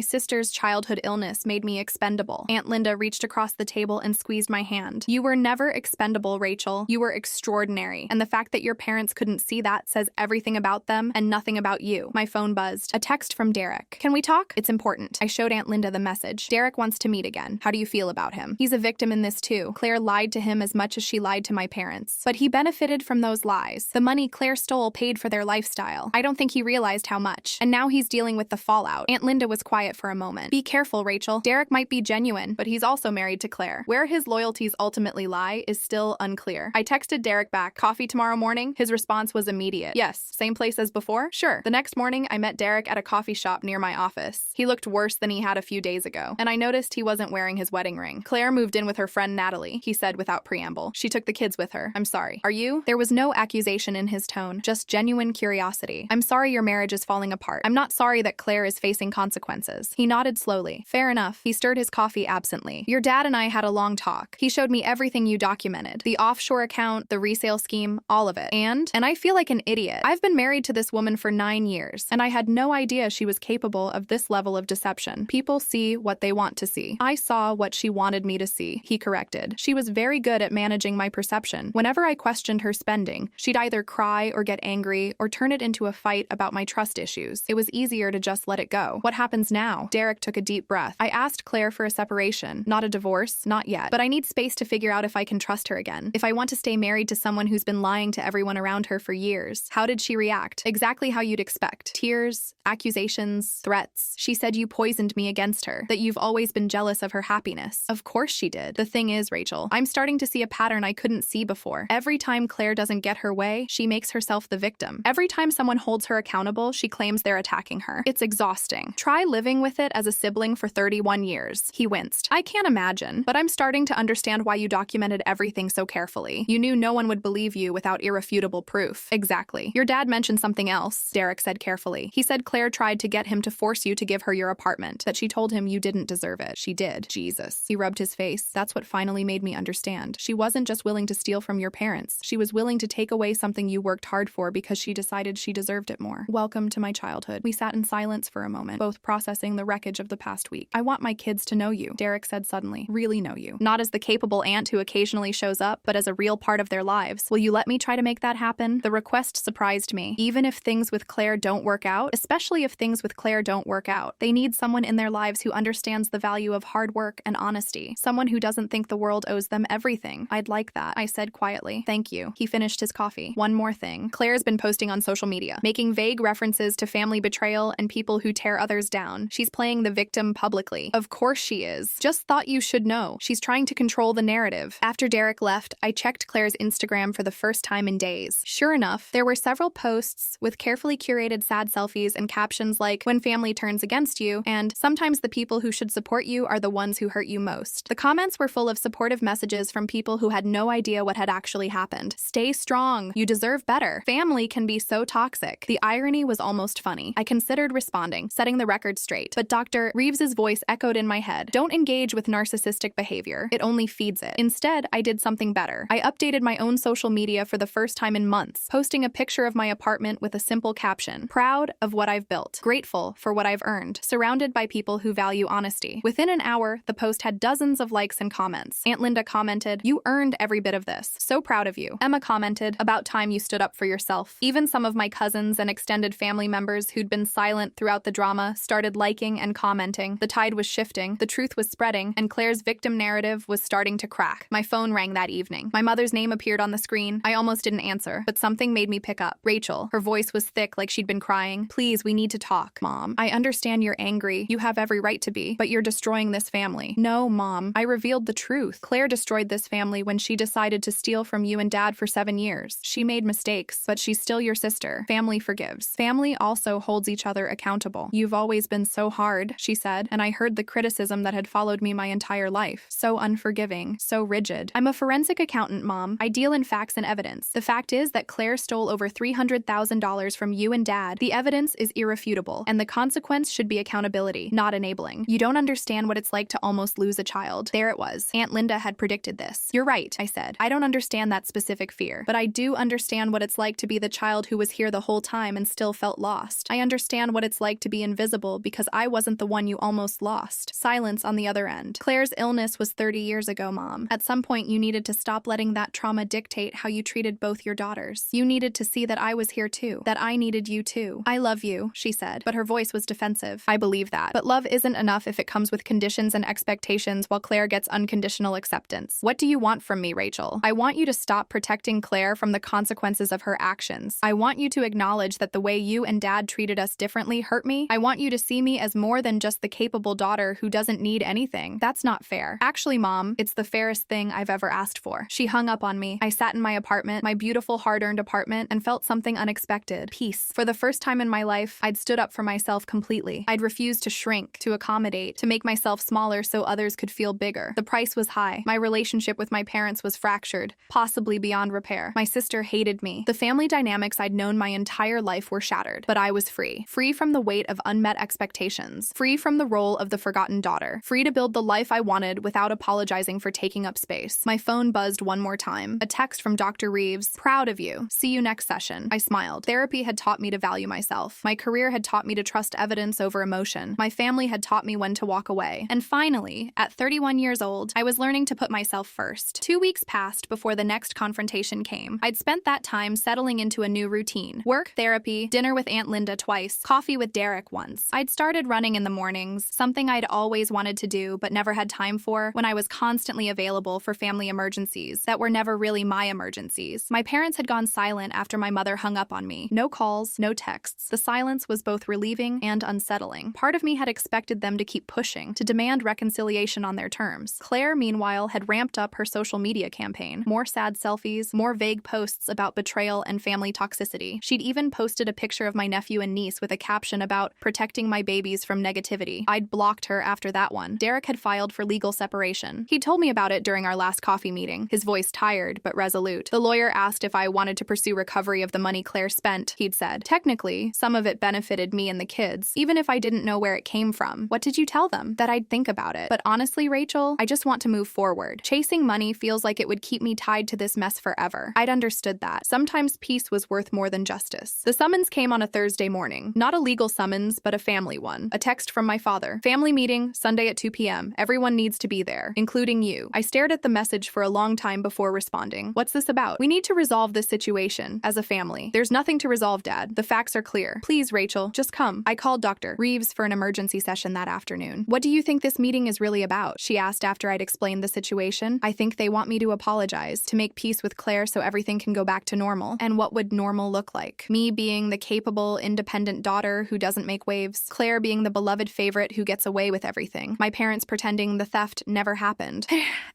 sister's childhood illness made me expendable. Aunt Linda reached across the table and squeezed my hand. You were never expendable, Rachel. You were extraordinary. And the fact that your parents couldn't see that says everything about them and nothing about you. My phone buzzed. A text from Derek. Can we talk? It's important. I showed Aunt Linda the message. Derek wants to meet again. How do you feel about him? He's a victim in this too. Claire lied to him as much as she lied to my parents. But he benefited from those lies. The money Claire stole paid for their lifestyle. I don't think he realized how much. And now he's dealing with the fallout. Aunt Linda was quiet for a moment. Be careful, Rachel. Derek might be genuine, but he's also married to Claire. Where his loyalties ultimately lie is still unclear. I texted Derek back, coffee tomorrow morning? His response was immediate. Yes. Same place as before? Sure. The next morning, I met Derek at a coffee shop near my office. He looked worse than he had a few days ago, and I noticed he wasn't wearing his wedding ring. Claire moved in with her friend Natalie, he said without preamble. She took the kids with her. I'm sorry. Are you? There was no accusation in his tone, just genuine curiosity. I'm sorry your marriage is falling apart. I'm not sorry that Claire is facing consequences. He nodded slowly. Fair enough. He stirred his coffee absently. Your dad and I had a long talk. He showed me everything you documented. The offshore account, the resale scheme, all of it. And I feel like an idiot. I've been married to this woman for 9 years, and I had no idea she was capable of this level of deception. People see what they want to see. I saw what she wanted me to see, he corrected. She was very good at managing my perception. Whenever I questioned her spending, she'd either cry or get angry or turn it into a fight about my trust issues. It was easier to just let it go. What happens now? Derek took a deep breath. I asked Claire for a separation, not a divorce, not yet. But I need space to figure out if I can trust her again. If I want to stay married to someone who's been lying to everyone around her for years. How did she react? Exactly how you'd expect. Tears, accusations, threats. She said you poisoned me against her, that you've always been jealous of her happiness. Of course she did. The thing is, Rachel, I'm starting to see a pattern I couldn't see before. Every time Claire doesn't get her way, she makes herself the victim. Every time someone holds her accountable, she claims they're attacking her. It's exhausting. Try living with it as a sibling for 31 years. He winced. I can't imagine, but I'm starting to understand why you documented everything so carefully. You knew no one would believe you without irrefutable proof. Exactly. Your dad mentioned something else, Derek said carefully. He said Claire tried to get him to force you to give her your apartment, that she told him you didn't deserve it. She did. Jesus. He rubbed his face. That's what finally made me understand. She wasn't just willing to steal from your parents. She was willing to take away something you worked hard for because she decided she deserved it more. Welcome to my childhood. We sat in silence for a moment, both processing the wreckage of the past week. I want my kids to know you, Derek said suddenly. Really know you. Not as the capable aunt who occasionally shows up, but as a real part of their lives. Will you let me try to make that happen? The request surprised me. Even if things with Claire don't work out, especially if things with Claire don't work out, they need someone in their lives who understands the value of hard work and honesty. Someone who doesn't think the world owes them everything. I'd like that, I said quietly. Thank you. He finished his coffee. One more thing. Claire's been posting on social media, making vague references to family betrayal and people who tear others down. She's playing the victim publicly. Of course she is. Just thought you should know. She's trying to control the narrative. After Derek left, I checked Claire's Instagram for the first time in days. Sure enough, there were several posts with carefully curated sad selfies and captions like, when family turns against you, and sometimes the people who should support you are the ones who hurt you most. The comments were full of supportive messages from people who had no idea what had actually happened. Stay strong. You deserve better. Family can be so toxic. The irony was almost funny. I considered responding, setting the record straight, but Dr. Reeves's voice echoed in my head. Don't engage with narcissistic behavior. It only feeds it. Instead, I did something better. I updated my own social media for the first time in months, posting a picture of my apartment with a simple caption. Proud of what I've built. Grateful for what I've earned. Surrounded by people who value honesty. Within an hour, the post had dozens of likes and comments. Aunt Linda commented, "You earned every bit of this. So proud of you." Emma commented, "About time you stood up for yourself." Even some of my cousins and extended family members who'd been silent throughout the drama started liking and commenting. The tide was shifting, the truth was spreading, and Claire's victim narrative was starting to crack. My phone rang that evening. My mother's name appeared on the screen. I almost didn't answer, but something made me pick up. Rachel. Her voice was thick like she'd been crying. "Please, we need to talk, Mom. I understand you're angry. You have every right to be, but you're destroying this family. No, Mom. I revealed the truth. Claire destroyed this family when she decided to steal from you and Dad for 7 years. She made mistakes, but she's still your sister. Family forgives. Family also holds each other accountable. You've always been so hard, she said, and I heard the criticism that had followed me my entire life. So unforgiving, so rigid. I'm a forensic accountant, Mom. I deal in facts and evidence. The fact is that Claire stole over $300,000 from you and Dad. The evidence is irrefutable, and the consequence should be accountability, not enabling. You don't understand what it's like to almost lose a child. There it was. Aunt Linda had predicted this. You're right, I said. I don't understand that specific fear, but I do understand what it's like to be the child who was here the whole time and still felt lost. I understand what it's like to be invisible because I wasn't the one you almost lost. Silence on the other end. Claire's illness was 30 years ago, Mom. At some point, you needed to stop letting that trauma dictate how you treated both your daughters. You needed to see that I was here too, that I needed you too. I love you, she said, but her voice was defensive. I believe that. But love isn't enough if it comes with conditions and expectations while Claire gets unconditional acceptance. What do you want from me, Rachel? I want you to stop protecting Claire from the consequences of her actions. I want you to acknowledge that the way you and Dad treated us differently hurt me. I want you to see me as more than just the capable daughter who doesn't need anything. That's not fair. Actually, Mom, it's the fairest thing I've ever asked for. She hung up on me. I sat in my apartment, my beautiful hard-earned apartment, and felt something unexpected. Peace. For the first time in my life, I'd stood up for myself completely. I'd refused to shrink, to accommodate, to make myself smaller so others could feel bigger. The price was high. My relationship with my parents was fractured, possibly beyond repair. My sister hated me. The family dynamics I'd known my entire life were shattered, but I was free. Free from the weight of unmet expectations. Free from the role of the forgotten daughter. Free to build the life I wanted without apologizing for taking up space. My phone buzzed one more time. A text from Dr. Reeves. Proud of you. See you next session. I smiled. Therapy had taught me to value myself. My career had taught me to trust evidence over emotion. My family had taught me when to walk away. And finally, at 31 years old, I was learning to put myself first. 2 weeks passed before the next confrontation came. I'd spent that time settling into a new routine. Work, therapy, dinner with Aunt Linda twice, coffee with Derek once. I'd started running in the mornings, something I'd always wanted to do but never had time for when I was constantly available for family emergencies that were never really my emergencies. My parents had gone silent after my mother hung up on me. No calls, no texts. The silence was both relieving and unsettling. Part of me had expected them to keep pushing, to demand reconciliation on their terms. Claire, meanwhile, had ramped up her social media campaign. More sad selfies, more vague posts about betrayal and family toxicity. She'd even posted a picture of my nephew and niece with a caption about protecting my babies from negativity. I'd blocked her after that one. Derek had filed for legal separation. He told me about it during our last coffee meeting, his voice tired but resolute. The lawyer asked if I wanted to pursue recovery of the money Claire spent, he'd said. Technically, some of it benefited me and the kids, even if I didn't know where it came from. What did you tell them? That I'd think about it. But honestly, Rachel, I just want to move forward. Chasing money feels like it would keep me tied to this mess forever. I'd understood that. Sometimes peace was worth more than justice. The summons came on a Thursday morning. Not a legal summons, but a family one. A text from my father. Family meeting, Sunday at 2 p.m. Everyone needs to be there, including you. I stared at the message for a long time before responding. What's this about? We need to resolve this situation as a family. There's nothing to resolve, Dad. The facts are clear. Please, Rachel, just come. I called Dr. Reeves for an emergency session that afternoon. What do you think this meeting is really about? She asked after I'd explained the situation. I think they want me to apologize, to make peace with Claire so everything can go back to normal. And what would normal look like? Me being the capable, independent daughter who doesn't make waves. Claire being the beloved favorite who gets away with everything. My parents pretending the theft never happened.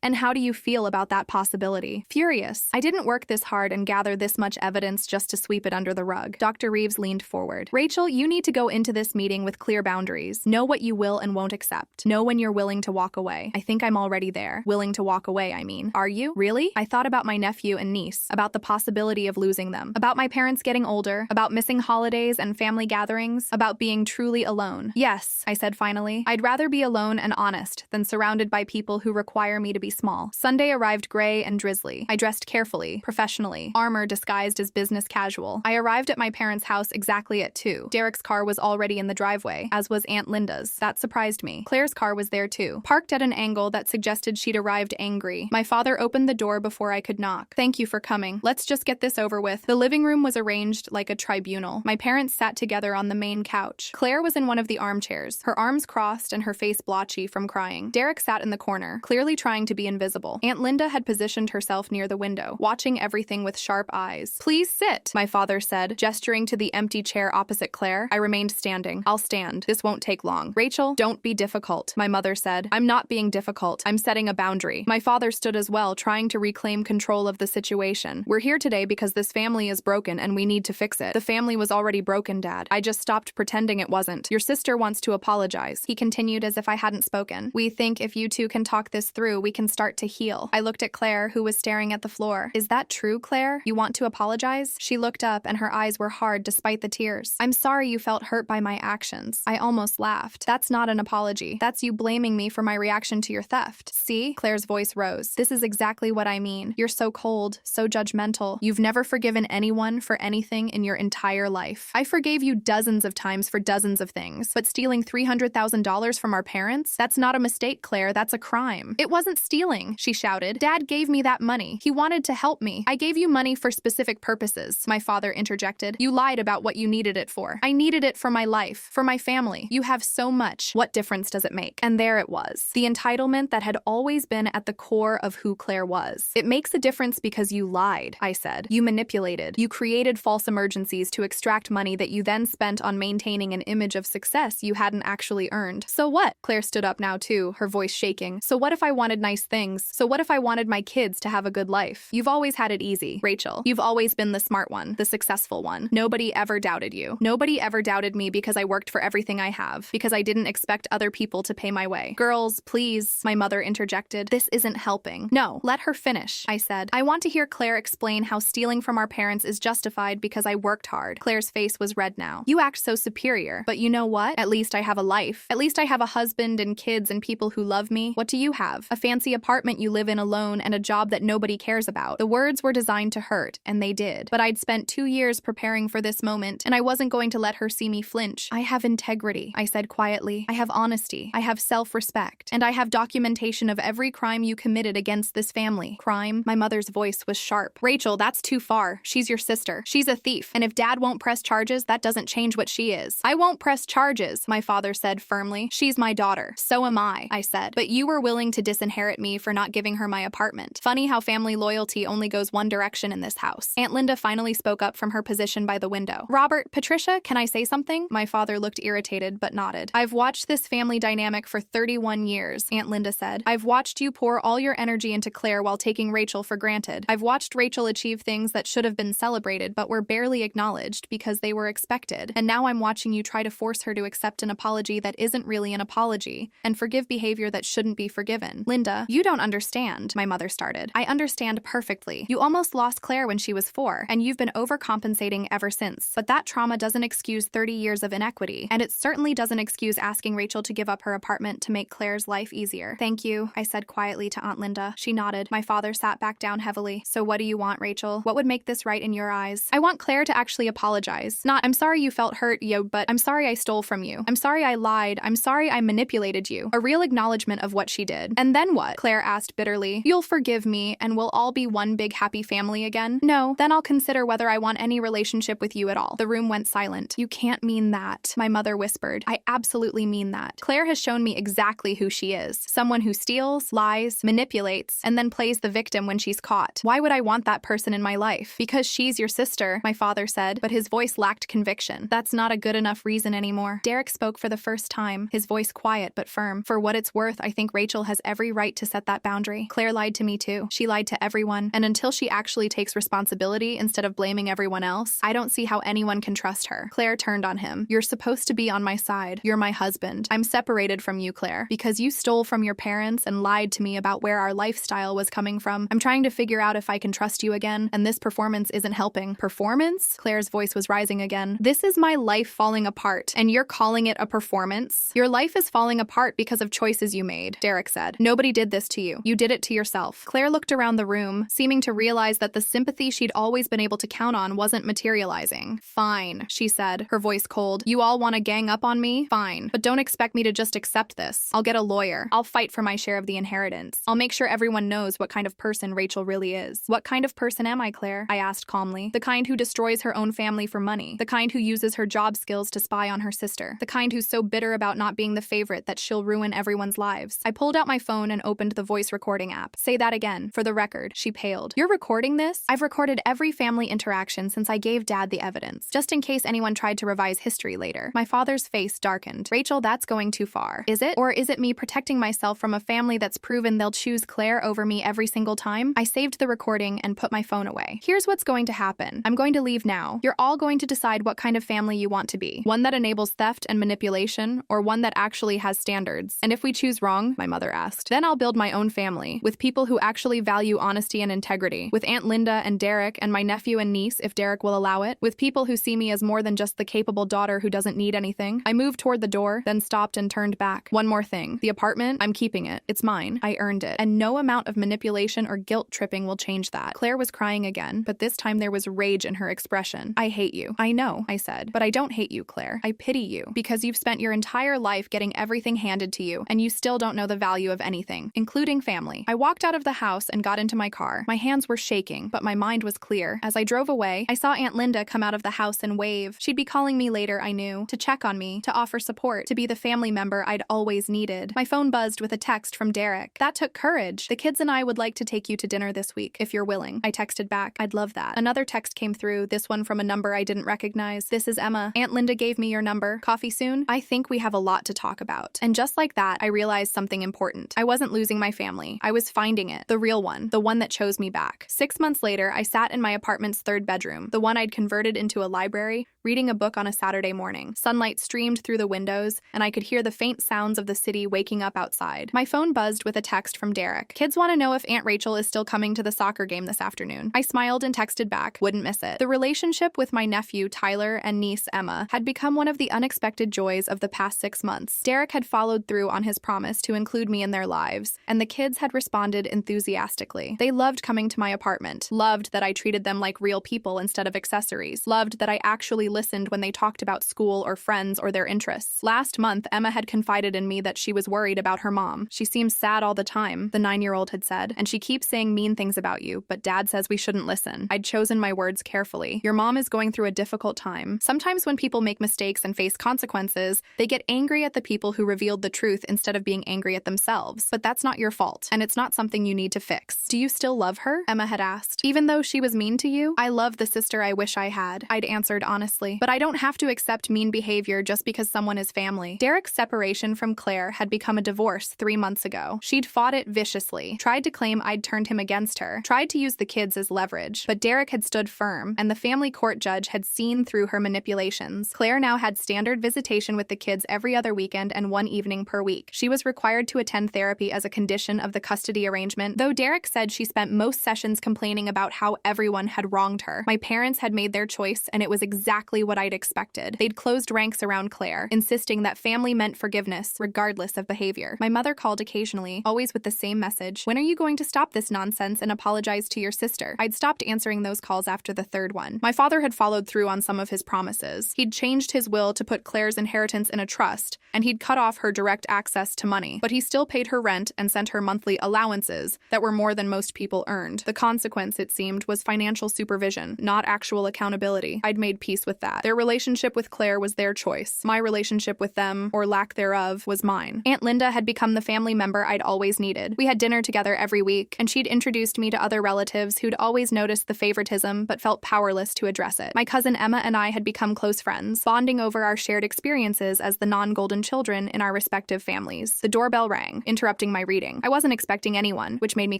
And how do you feel about that possibility? Furious. I didn't work this hard and gather this much evidence just to sweep it under the rug. Dr. Reeves leaned forward. Rachel, you need to go into this meeting with clear boundaries. Know what you will and won't accept. Know when you're willing to walk away. I think I'm already there. Willing to walk away, I mean. Are you? Really? I thought about my nephew and niece, about the possibility of losing them, about my parents getting older, about missing holidays and family gatherings, about being truly alone. Yes, I said finally. I'd rather be alone and honest than surrounded by people who require me to be small. Sunday arrived gray and drizzly. I dressed carefully, professionally, armor disguised as business casual. I arrived at my parents' house exactly at 2. Derek's car was already in the driveway, as was Aunt Linda's. That surprised me. Claire's car was there too, parked at an angle that suggested she'd arrived angry. My father opened the door before I could knock. Thank you for coming. Let's just get this over with. The living room was arranged like a tribunal. My parents sat together on the main couch. Claire was in one of the armchairs, her arms crossed and her face blotchy from crying. Derek sat in the corner, clearly trying to be invisible. Aunt Linda had positioned herself near the window, watching everything with sharp eyes. Please sit, my father said, gesturing to the empty chair opposite Claire. I remained standing. I'll stand. hand. This won't take long. Rachel, don't be difficult, my mother said. I'm not being difficult. I'm setting a boundary. My father stood as well, trying to reclaim control of the situation. We're here today because this family is broken and we need to fix it. The family was already broken, Dad. I just stopped pretending it wasn't. Your sister wants to apologize. He continued as if I hadn't spoken. We think if you two can talk this through, we can start to heal. I looked at Claire, who was staring at the floor. Is that true, Claire? You want to apologize? She looked up and her eyes were hard despite the tears. I'm sorry you felt hurt by my actions. I almost laughed. That's not an apology. That's you blaming me for my reaction to your theft. See? Claire's voice rose. This is exactly what I mean. You're so cold, so judgmental. You've never forgiven anyone for anything in your entire life. I forgave you dozens of times for dozens of things, but stealing $300,000 from our parents? That's not a mistake, Claire. That's a crime. It wasn't stealing, she shouted. Dad gave me that money. He wanted to help me. I gave you money for specific purposes, my father interjected. You lied about what you needed it for. I needed it for my life, for my family. You have so much. What difference does it make? And there it was. The entitlement that had always been at the core of who Claire was. It makes a difference because you lied, I said. You manipulated. You created false emergencies to extract money that you then spent on maintaining an image of success you hadn't actually earned. So what? Claire stood up now too, her voice shaking. So what if I wanted nice things? So what if I wanted my kids to have a good life? You've always had it easy, Rachel. You've always been the smart one, the successful one. Nobody ever doubted you. Nobody ever doubted me because I worked for everything I have, because I didn't expect other people to pay my way. Girls, please, my mother interjected. This isn't helping. No, let her finish, I said. I want to hear Claire explain how stealing from our parents is justified because I worked hard. Claire's face was red now. You act so superior, but you know what? At least I have a life. At least I have a husband and kids and people who love me. What do you have? A fancy apartment you live in alone and a job that nobody cares about. The words were designed to hurt, and they did. But I'd spent 2 years preparing for this moment, and I wasn't going to let her see me flinch. I have integrity, I said quietly. I have honesty. I have self-respect. And I have documentation of every crime you committed against this family. Crime? My mother's voice was sharp. Rachel, that's too far. She's your sister. She's a thief. And if Dad won't press charges, that doesn't change what she is. I won't press charges, my father said firmly. She's my daughter. So am I said. But you were willing to disinherit me for not giving her my apartment. Funny how family loyalty only goes one direction in this house. Aunt Linda finally spoke up from her position by the window. Robert, Patricia, can I say something? My father looked irritated but nodded. I've watched this family dynamic for 31 years, Aunt Linda said. I've watched you pour all your energy into Claire while taking Rachel for granted. I've watched Rachel achieve things that should have been celebrated but were barely acknowledged because they were expected. And now I'm watching you try to force her to accept an apology that isn't really an apology and forgive behavior that shouldn't be forgiven. Linda, you don't understand, my mother started. I understand perfectly. You almost lost Claire when she was 4, and you've been overcompensating ever since. But that trauma doesn't excuse 30 years of inequity, and it certainly doesn't excuse asking Rachel to give up her apartment to make Claire's life easier. Thank you, I said quietly to Aunt Linda. She nodded. My father sat back down heavily. So what do you want, Rachel? What would make this right in your eyes? I want Claire to actually apologize. Not, I'm sorry you felt hurt, but I'm sorry I stole from you. I'm sorry I lied. I'm sorry I manipulated you. A real acknowledgement of what she did. And then what? Claire asked bitterly. You'll forgive me, and we'll all be one big happy family again? No, then I'll consider whether I want any relationship with you at all. The room went silent. You can't mean that, my mother whispered. I absolutely mean that. Claire has shown me exactly who she is. Someone who steals, lies, manipulates, and then plays the victim when she's caught. Why would I want that person in my life? Because she's your sister, my father said, but his voice lacked conviction. That's not a good enough reason anymore. Derek spoke for the first time, his voice quiet but firm. For what it's worth, I think Rachel has every right to set that boundary. Claire lied to me too. She lied to everyone, and until she actually takes responsibility instead of blaming everyone else, I don't see how anyone can trust her. Claire turned on him. You're supposed to be on my side. You're my husband. I'm separated from you, Claire, because you stole from your parents and lied to me about where our lifestyle was coming from. I'm trying to figure out if I can trust you again, and this performance isn't helping. Performance? Claire's voice was rising again. This is my life falling apart, and you're calling it a performance? Your life is falling apart because of choices you made, Derek said. Nobody did this to you. You did it to yourself. Claire looked around the room, seeming to realize that the sympathy she'd always been able to count on wasn't materializing. Fine, she said, her voice cold. You all want to gang up on me? Fine. But don't expect me to just accept this. I'll get a lawyer. I'll fight for my share of the inheritance. I'll make sure everyone knows what kind of person Rachel really is. What kind of person am I, Claire? I asked calmly. The kind who destroys her own family for money. The kind who uses her job skills to spy on her sister. The kind who's so bitter about not being the favorite that she'll ruin everyone's lives. I pulled out my phone and opened the voice recording app. Say that again. For the record, she paled. You're recording this? I've recorded every family interaction since I gave Dad the evidence, just in case anyone tried to revise history later. My father father's face darkened. Rachel, that's going too far. Is it? Or is it me protecting myself from a family that's proven they'll choose Claire over me every single time? I saved the recording and put my phone away. Here's what's going to happen. I'm going to leave now. You're all going to decide what kind of family you want to be. One that enables theft and manipulation, or one that actually has standards. And if we choose wrong, my mother asked, then I'll build my own family, with people who actually value honesty and integrity, with Aunt Linda and Derek and my nephew and niece if Derek will allow it, with people who see me as more than just the capable daughter who doesn't need anything. I moved toward the door, then stopped and turned back. One more thing. The apartment, I'm keeping it. It's mine. I earned it. And no amount of manipulation or guilt tripping will change that. Claire was crying again, but this time there was rage in her expression. I hate you. I know, I said, but I don't hate you, Claire. I pity you, because you've spent your entire life getting everything handed to you, and you still don't know the value of anything, including family. I walked out of the house and got into my car. My hands were shaking, but my mind was clear. As I drove away, I saw Aunt Linda come out of the house and wave. She'd be calling me later, I knew, to check on me, to offer support, to be the family member I'd always needed. My phone buzzed with a text from Derek. That took courage. The kids and I would like to take you to dinner this week, if you're willing. I texted back, I'd love that. Another text came through, this one from a number I didn't recognize. This is Emma. Aunt Linda gave me your number. Coffee soon? I think we have a lot to talk about. And just like that, I realized something important. I wasn't losing my family. I was finding it. The real one. The one that chose me back. 6 months later, I sat in my apartment's third bedroom, the one I'd converted into a library, reading a book on a Saturday morning. Sunlight streamed through the windows, and I could hear the faint sounds of the city waking up outside. My phone buzzed with a text from Derek. Kids want to know if Aunt Rachel is still coming to the soccer game this afternoon. I smiled and texted back, wouldn't miss it. The relationship with my nephew, Tyler, and niece, Emma, had become one of the unexpected joys of the past 6 months. Derek had followed through on his promise to include me in their lives, and the kids had responded enthusiastically. They loved coming to my apartment, loved that I treated them like real people instead of accessories, loved that I actually listened when they talked about school or friends or their interests. Last month, Emma had confided in me that she was worried about her mom. She seems sad all the time, the 9-year-old had said, and she keeps saying mean things about you, but Dad says we shouldn't listen. I'd chosen my words carefully. Your mom is going through a difficult time. Sometimes when people make mistakes and face consequences, they get angry at the people who revealed the truth instead of being angry at themselves. But that's not your fault, and it's not something you need to fix. Do you still love her? Emma had asked. Even though she was mean to you, I love the sister I wish I had. I'd answered honestly. But I don't have to accept mean behavior just because someone is family. Derek's separation from Claire had become a divorce 3 months ago. She'd fought it viciously, tried to claim I'd turned him against her, tried to use the kids as leverage. But Derek had stood firm, and the family court judge had seen through her manipulations. Claire now had standard visitation with the kids every other weekend and 1 evening per week. She was required to attend therapy as a condition of the custody arrangement, though Derek said she spent most sessions complaining about how everyone had wronged her. My parents had made their choice, and it was exactly what I'd expected. They'd closed ranks around Claire, insisting that family meant forgiveness, regardless of behavior. My mother called occasionally, always with the same message, when are you going to stop this nonsense and apologize to your sister? I'd stopped answering those calls after the third one. My father had followed through on some of his promises. He'd changed his will to put Claire's inheritance in a trust, and he'd cut off her direct access to money. But he still paid her rent and sent her monthly allowances that were more than most people earned. The consequence, it seemed, was financial supervision, not actual accountability. I'd made peace with that. Their relationship with Claire was their choice. My relationship with them, or lack thereof, was mine. Aunt Linda had become the family member I'd always needed. We had dinner together every week, and she'd introduced me to other relatives who'd always noticed the favoritism but felt powerless to address it. My cousin Emma and I had become close friends, bonding over our shared experiences as the non-golden children in our respective families. The doorbell rang, interrupting my reading. I wasn't expecting anyone, which made me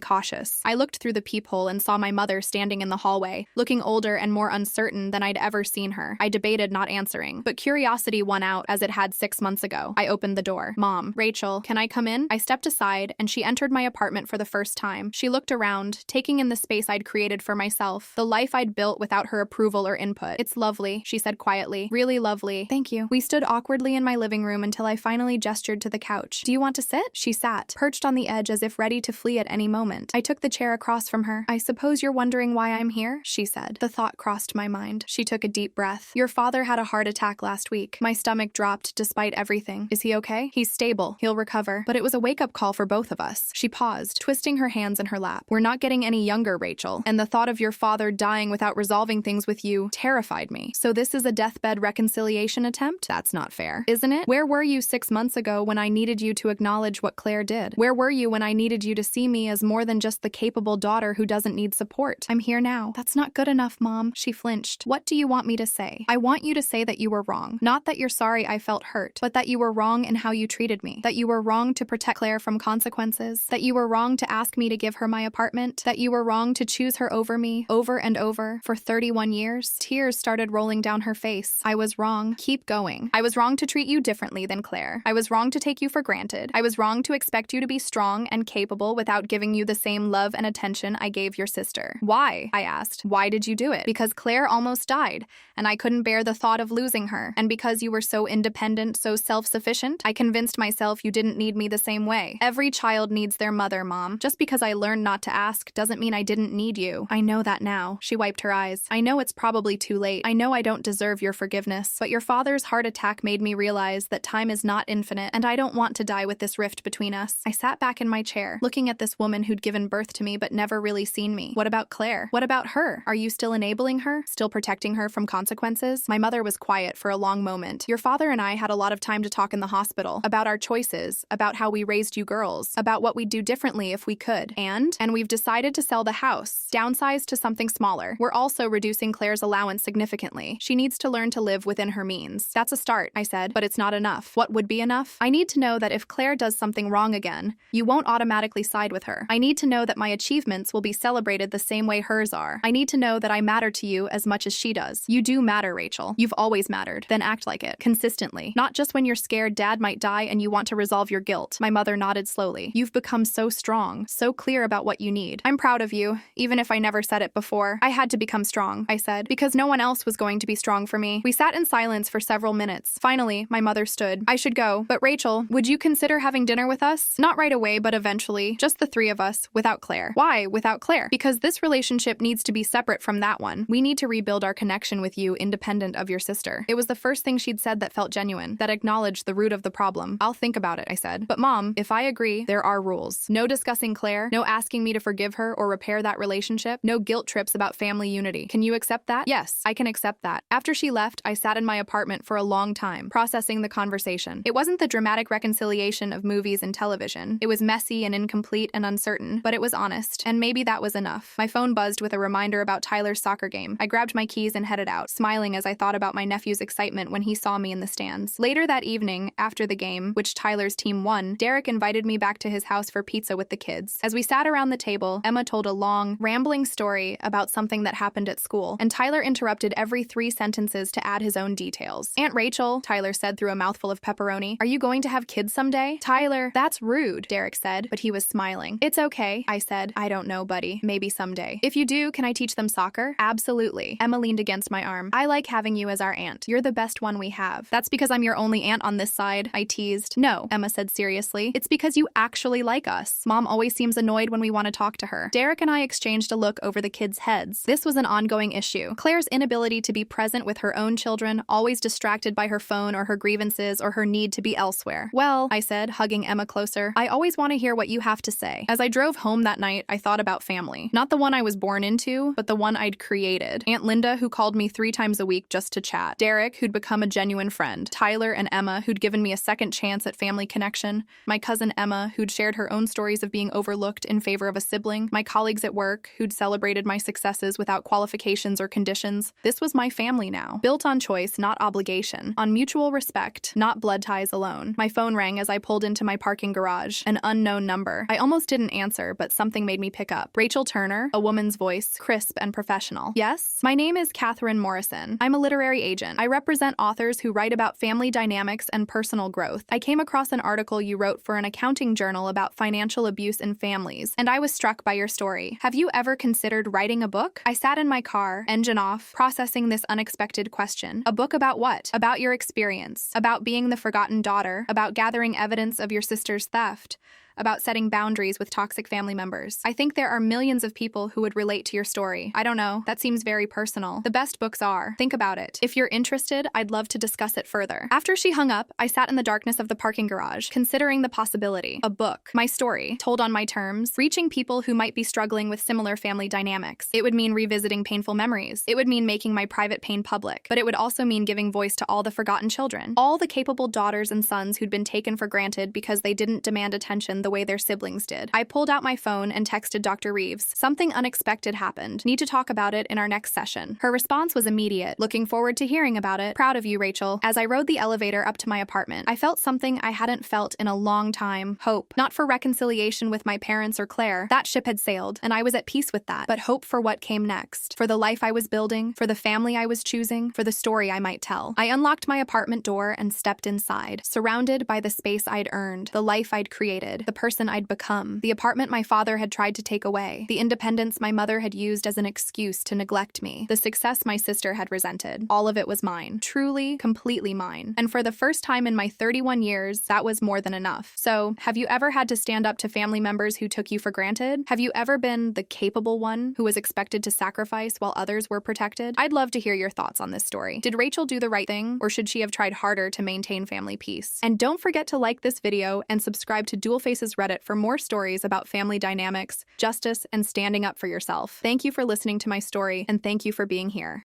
cautious. I looked through the peephole and saw my mother standing in the hallway, looking older and more uncertain than I'd ever seen her. I debated not answering, but curiosity won out as it had 6 months ago. I opened the door. Mom, Rachel, can I come in? I stepped aside, and she entered my apartment for the first time. She looked around, taking in the space I'd created for myself, the life I'd built without her approval or input. It's lovely, she said quietly. Really lovely. Thank you. We stood awkwardly in my living room until I finally gestured to the couch. Do you want to sit? She sat, perched on the edge as if ready to flee at any moment. I took the chair across from her. I suppose you're wondering why I'm here? She said. The thought crossed my mind. She took a deep breath. Your father had a heart attack last week. My stomach dropped despite everything. Is he okay? He's stable. He'll recover. But it was a wake-up call for both of us. She paused, twisting her hands in her lap. We're not getting any younger, Rachel. And the thought of your father dying without resolving things with you terrified me. So this is a deathbed reconciliation attempt? That's not fair, isn't it? Where were you 6 months ago when I needed you to acknowledge what Claire did? Where were you when I needed you to see me as more than just the capable daughter who doesn't need support? I'm here now. That's not good enough, Mom. She flinched. What do you want me to say? say. I want you to say that you were wrong. Not that you're sorry I felt hurt, but that you were wrong in how you treated me. That you were wrong to protect Claire from consequences. That you were wrong to ask me to give her my apartment. That you were wrong to choose her over me, over and over, for 31 years. Tears started rolling down her face. I was wrong. Keep going. I was wrong to treat you differently than Claire. I was wrong to take you for granted. I was wrong to expect you to be strong and capable without giving you the same love and attention I gave your sister. Why? I asked. Why did you do it? Because Claire almost died, and I couldn't bear the thought of losing her. And because you were so independent, so self-sufficient, I convinced myself you didn't need me the same way. Every child needs their mother, Mom. Just because I learned not to ask doesn't mean I didn't need you. I know that now. She wiped her eyes. I know it's probably too late. I know I don't deserve your forgiveness, but your father's heart attack made me realize that time is not infinite, and I don't want to die with this rift between us. I sat back in my chair, looking at this woman who'd given birth to me but never really seen me. What about Claire? What about her? Are you still enabling her? Still protecting her from consequences? My mother was quiet for a long moment. Your father and I had a lot of time to talk in the hospital, about our choices, about how we raised you girls, about what we'd do differently if we could. And we've decided to sell the house, downsize to something smaller. We're also reducing Claire's allowance significantly. She needs to learn to live within her means. That's a start, I said, but it's not enough. What would be enough? I need to know that if Claire does something wrong again, you won't automatically side with her. I need to know that my achievements will be celebrated the same way hers are. I need to know that I matter to you as much as she does. You do matter, Rachel. You've always mattered. Then act like it. Consistently. Not just when you're scared Dad might die and you want to resolve your guilt. My mother nodded slowly. You've become so strong, so clear about what you need. I'm proud of you, even if I never said it before. I had to become strong, I said, because no one else was going to be strong for me. We sat in silence for several minutes. Finally, my mother stood. I should go, but Rachel, would you consider having dinner with us? Not right away, but eventually. Just the three of us, without Claire. Why without Claire? Because this relationship needs to be separate from that one. We need to rebuild our connection with you independent of your sister. It was the first thing she'd said that felt genuine, that acknowledged the root of the problem. I'll think about it, I said. But Mom, if I agree, there are rules. No discussing Claire, no asking me to forgive her or repair that relationship, no guilt trips about family unity. Can you accept that? Yes, I can accept that. After she left, I sat in my apartment for a long time, processing the conversation. It wasn't the dramatic reconciliation of movies and television. It was messy and incomplete and uncertain, but it was honest, and maybe that was enough. My phone buzzed with a reminder about Tyler's soccer game. I grabbed my keys and headed out, smiling as I thought about my nephew's excitement when he saw me in the stands. Later that evening, after the game, which Tyler's team won, Derek invited me back to his house for pizza with the kids. As we sat around the table, Emma told a long, rambling story about something that happened at school, and Tyler interrupted every 3 sentences to add his own details. Aunt Rachel, Tyler said through a mouthful of pepperoni, are you going to have kids someday? Tyler, that's rude, Derek said, but he was smiling. It's okay, I said. I don't know, buddy. Maybe someday. If you do, can I teach them soccer? Absolutely. Emma leaned against my arm. I like having you as our aunt. You're the best one we have. That's because I'm your only aunt on this side, I teased. No, Emma said seriously. It's because you actually like us. Mom always seems annoyed when we want to talk to her. Derek and I exchanged a look over the kids' heads. This was an ongoing issue. Claire's inability to be present with her own children, always distracted by her phone or her grievances or her need to be elsewhere. Well, I said, hugging Emma closer, I always want to hear what you have to say. As I drove home that night, I thought about family. Not the one I was born into, but the one I'd created. Aunt Linda, who called me 3 times a week just to chat. Derek, who'd become a genuine friend. Tyler and Emma, who'd given me a second chance at family connection. My cousin Emma, who'd shared her own stories of being overlooked in favor of a sibling. My colleagues at work, who'd celebrated my successes without qualifications or conditions. This was my family now. Built on choice, not obligation. On mutual respect, not blood ties alone. My phone rang as I pulled into my parking garage. An unknown number. I almost didn't answer, but something made me pick up. Rachel Turner, a woman's voice, crisp and professional. Yes? My name is Catherine Morrison. I'm a literary agent. I represent authors who write about family dynamics and personal growth. I came across an article you wrote for an accounting journal about financial abuse in families, and I was struck by your story. Have you ever considered writing a book? I sat in my car, engine off, processing this unexpected question. A book about what? About your experience. About being the forgotten daughter. About gathering evidence of your sister's theft. About setting boundaries with toxic family members. I think there are millions of people who would relate to your story. I don't know, that seems very personal. The best books are. Think about it. If you're interested, I'd love to discuss it further. After she hung up, I sat in the darkness of the parking garage, considering the possibility. A book. My story. Told on my terms. Reaching people who might be struggling with similar family dynamics. It would mean revisiting painful memories. It would mean making my private pain public. But it would also mean giving voice to all the forgotten children. All the capable daughters and sons who'd been taken for granted because they didn't demand attention the the way their siblings did. I pulled out my phone and texted Dr. Reeves. Something unexpected happened. Need to talk about it in our next session. Her response was immediate. Looking forward to hearing about it. Proud of you, Rachel. As I rode the elevator up to my apartment, I felt something I hadn't felt in a long time. Hope. Not for reconciliation with my parents or Claire. That ship had sailed, and I was at peace with that. But hope for what came next. For the life I was building, for the family I was choosing, for the story I might tell. I unlocked my apartment door and stepped inside, surrounded by the space I'd earned, the life I'd created, the person I'd become, the apartment my father had tried to take away, the independence my mother had used as an excuse to neglect me, the success my sister had resented. All of it was mine. Truly, completely mine. And for the first time in my 31 years, that was more than enough. So, have you ever had to stand up to family members who took you for granted? Have you ever been the capable one who was expected to sacrifice while others were protected? I'd love to hear your thoughts on this story. Did Rachel do the right thing, or should she have tried harder to maintain family peace? And don't forget to like this video and subscribe to Dual Faces Reddit for more stories about family dynamics, justice, and standing up for yourself. Thank you for listening to my story, and thank you for being here.